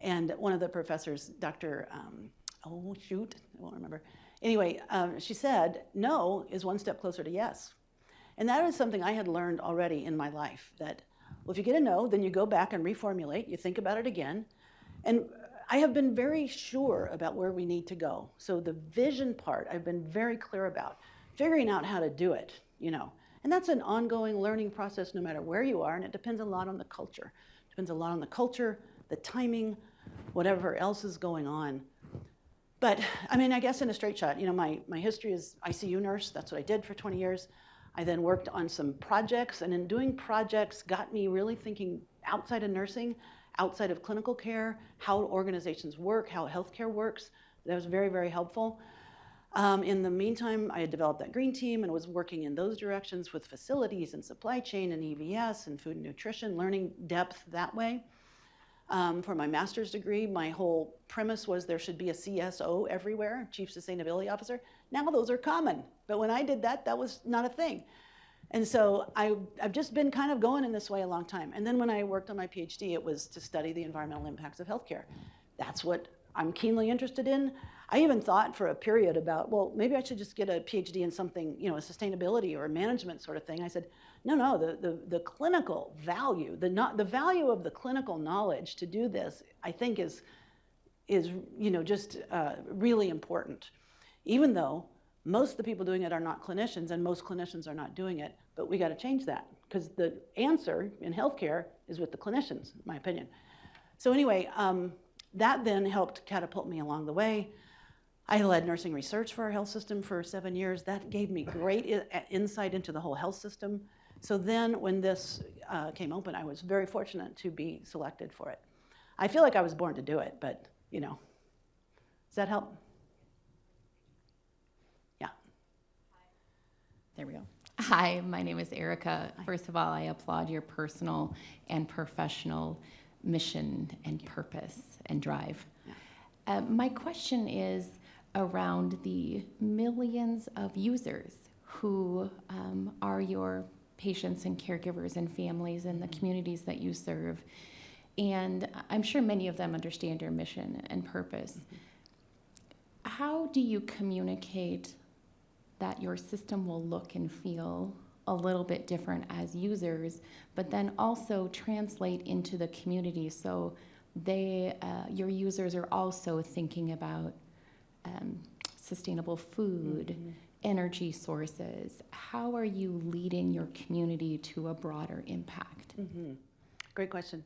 And one of the professors, Dr. I won't remember. Anyway, she said, no is one step closer to yes. And that was something I had learned already in my life, that, well, if you get a no, then you go back and reformulate, you think about it again. And I have been very sure about where we need to go. So the vision part, I've been very clear about, figuring out how to do it, you know. And that's an ongoing learning process no matter where you are, and it depends a lot on the culture. It depends a lot on the culture, the timing, whatever else is going on. But, I mean, I guess in a straight shot, you know, my history is ICU nurse. That's what I did for 20 years. I then worked on some projects, and in doing projects got me really thinking outside of nursing, outside of clinical care, how organizations work, how healthcare works. That was very, very helpful. In the meantime, I had developed that green team and was working in those directions with facilities and supply chain and EVS and food and nutrition, learning depth that way. For my master's degree, my whole premise was there should be a CSO everywhere, Chief Sustainability Officer. Now those are common, but when I did that, that was not a thing. And so I've just been kind of going in this way a long time. And then when I worked on my PhD, it was to study the environmental impacts of healthcare. That's what I'm keenly interested in. I even thought for a period about, well, maybe I should just get a PhD in something, you know, a sustainability or a management sort of thing. I said, no, the clinical value, the value of the clinical knowledge to do this, I think is you know, just really important. Even though most of the people doing it are not clinicians, and most clinicians are not doing it, But we got to change that, because the answer in healthcare is with the clinicians, in my opinion. So anyway, that then helped catapult me along the way. I led nursing research for our health system for 7 years. That gave me great insight into the whole health system. So then when this came open, I was very fortunate to be selected for it. I feel like I was born to do it, but, you know. Does that help? Yeah. There we go. Hi, my name is Erica. First of all, I applaud your personal and professional mission and purpose and drive. Yeah. My question is around the millions of users who are your patients and caregivers and families in the communities that you serve. And I'm sure many of them understand your mission and purpose. How do you communicate that your system will look and feel a little bit different as users, but then also translate into the community so your users are also thinking about sustainable food, energy sources? How are you leading your community to a broader impact? Great question.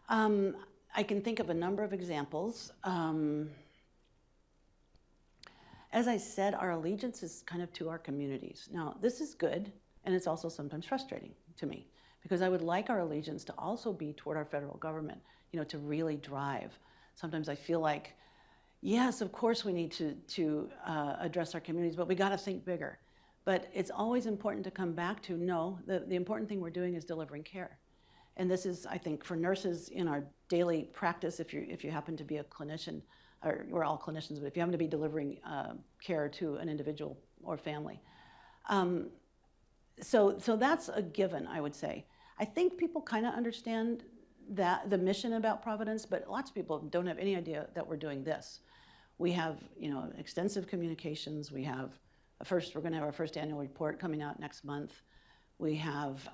I can think of a number of examples. As I said, our allegiance is kind of to our communities. Now, this is good, and it's also sometimes frustrating to me, because I would like our allegiance to also be toward our federal government, you know, to really drive. Sometimes I feel like, yes, of course we need to address our communities, but we got to think bigger. But it's always important to come back to, no, the important thing we're doing is delivering care. And this is, I think, for nurses in our daily practice, if you happen to be a clinician, or we're all clinicians, but if you happen to be delivering care to an individual or family. So that's a given, I would say. I think people kind of understand that the mission about Providence, but lots of people don't have any idea that we're doing this. We have, you know, extensive communications. We have we're going to have our first annual report coming out next month. We have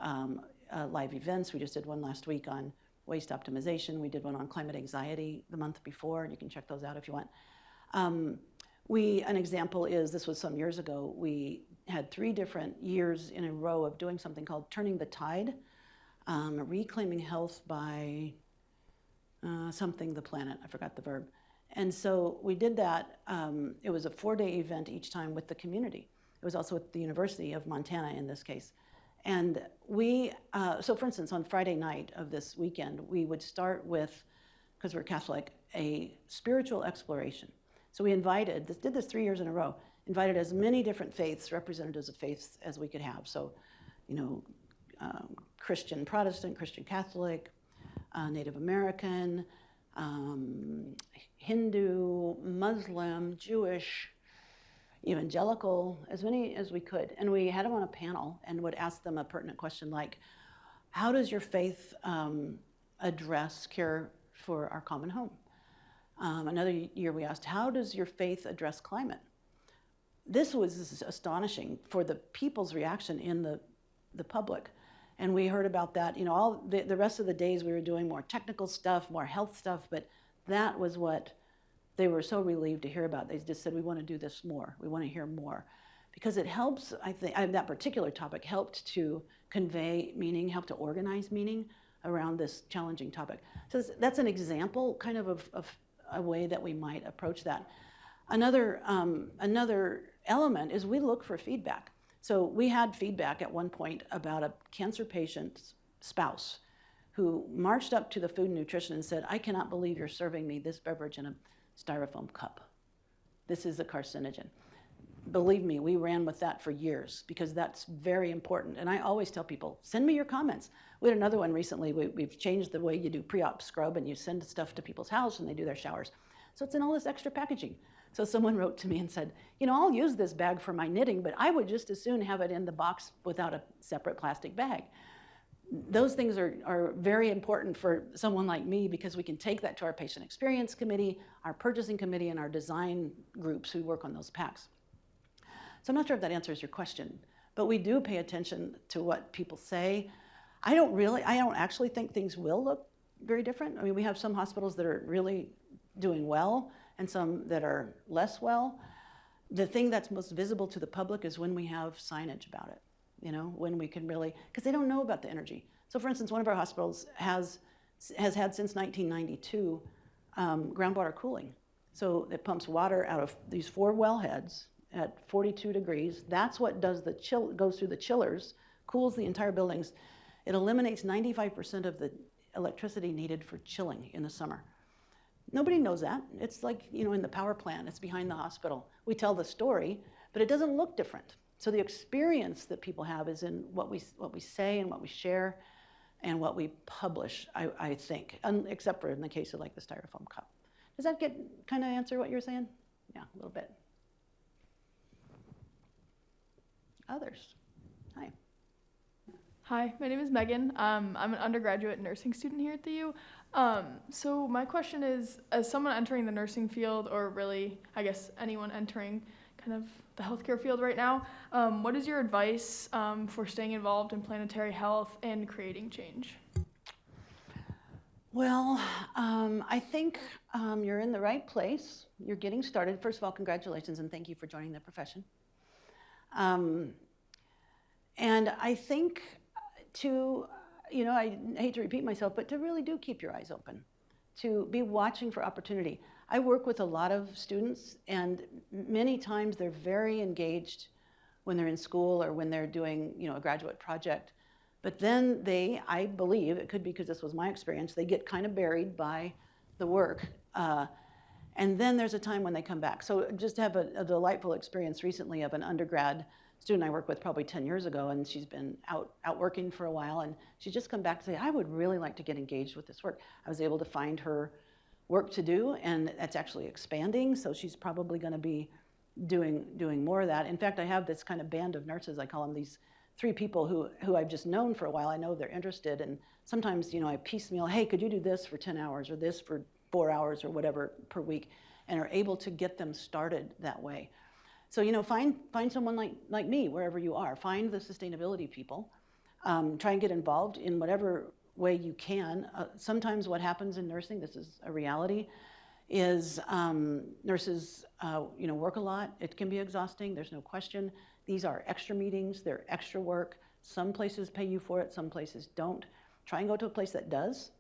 live events. We just did one last week on waste optimization. We did one on climate anxiety the month before, and you can check those out if you want. An example is, this was some years ago, we had 3 different years in a row of doing something called Turning the Tide, reclaiming health by something the planet, I forgot the verb. And so we did that. It was a 4-day event each time with the community. It was also with the University of Montana in this case. And so for instance, on Friday night of this weekend, we would start with, because we're Catholic, a spiritual exploration. So we did this 3 years in a row, invited as many different faiths, representatives of faiths as we could have. So, you know, Christian Protestant, Christian Catholic, Native American, Hindu, Muslim, Jewish, evangelical, as many as we could. And we had them on a panel and would ask them a pertinent question like, how does your faith address care for our common home? Another year we asked, how does your faith address climate? This was astonishing for the people's reaction in the public. And we heard about that, you know, all the rest of the days we were doing more technical stuff, more health stuff, but that was what they were so relieved to hear about. They just said, we want to do this more. We want to hear more. Because it helps, I think, that particular topic helped to convey meaning, helped to organize meaning around this challenging topic. So that's an example kind of a way that we might approach that. Another element is we look for feedback. So we had feedback at one point about a cancer patient's spouse who marched up to the food and nutrition and said, I cannot believe you're serving me this beverage in a styrofoam cup. This is a carcinogen. Believe me, we ran with that for years because that's very important. And I always tell people, send me your comments. We had another one recently. We've changed the way you do pre-op scrub, and you send stuff to people's house and they do their showers. So it's in all this extra packaging. So someone wrote to me and said, you know, I'll use this bag for my knitting, but I would just as soon have it in the box without a separate plastic bag. Those things are very important for someone like me because we can take that to our patient experience committee, our purchasing committee, and our design groups who work on those packs. So I'm not sure if that answers your question, but we do pay attention to what people say. I don't actually think things will look very different. I mean, we have some hospitals that are really doing well and some that are less well. The thing that's most visible to the public is when we have signage about it. when we can really, because they don't know about the energy. So for instance, one of our hospitals has had since 1992 groundwater cooling. So it pumps water out of these 4 wellheads at 42 degrees. That's what does the goes through the chillers, cools the entire buildings. It eliminates 95% of the electricity needed for chilling in the summer. Nobody knows that. It's like, in the power plant, it's behind the hospital. We tell the story, but it doesn't look different. So the experience that people have is in what we say and what we share and what we publish, I think, except for in the case of like the styrofoam cup. Does that kind of answer what you're saying? Yeah, a little bit. Others? Hi. Hi, my name is Megan. I'm an undergraduate nursing student here at the U. So my question is, as someone entering the nursing field, or really, I guess, anyone entering kind of the healthcare field right now, what is your advice for staying involved in planetary health and creating change? Well, I think you're in the right place. You're getting started. First of all, congratulations and thank you for joining the profession. And I think I hate to repeat myself, but to really do keep your eyes open, to be watching for opportunity. I work with a lot of students, and many times they're very engaged when they're in school or when they're doing, a graduate project. But then I believe, it could be because this was my experience, they get kind of buried by the work. And then there's a time when they come back. So just have a delightful experience recently of an undergrad student I worked with probably 10 years ago, and she's been out working for a while, and she's just come back to say, I would really like to get engaged with this work. I was able to find her work to do, and that's actually expanding, so she's probably going to be doing more of that. In fact, I have this kind of band of nurses, I call them, these 3 people who I've just known for a while. I know they're interested, and sometimes, I piecemeal, hey, could you do this for 10 hours or this for 4 hours or whatever per week, and are able to get them started that way. So, find someone like me wherever you are. Find the sustainability people. Try and get involved in whatever way you can. Sometimes what happens in nursing, this is a reality, is nurses, work a lot. It can be exhausting. There's no question. These are extra meetings. They're extra work. Some places pay you for it. Some places don't. Try and go to a place that does.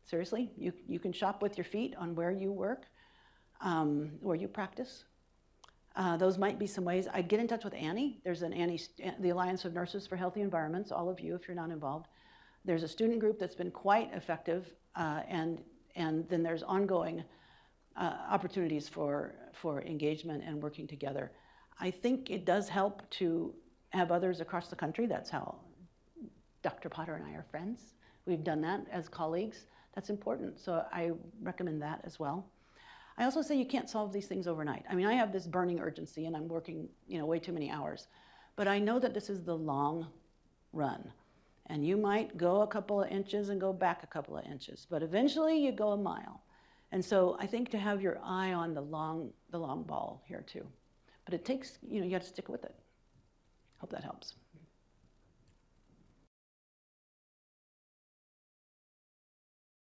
Seriously, you can shop with your feet on where you work, where you practice. Those might be some ways. I'd get in touch with Annie. There's the Alliance of Nurses for Healthy Environments, all of you if you're not involved. There's a student group that's been quite effective, and then there's ongoing opportunities for engagement and working together. I think it does help to have others across the country. That's how Dr. Potter and I are friends. We've done that as colleagues. That's important, so I recommend that as well. I also say you can't solve these things overnight. I mean, I have this burning urgency and I'm working, way too many hours. But I know that this is the long run. And you might go a couple of inches and go back a couple of inches, but eventually you go a mile. And so I think to have your eye on the long ball here too. But it takes, you got to stick with it. Hope that helps.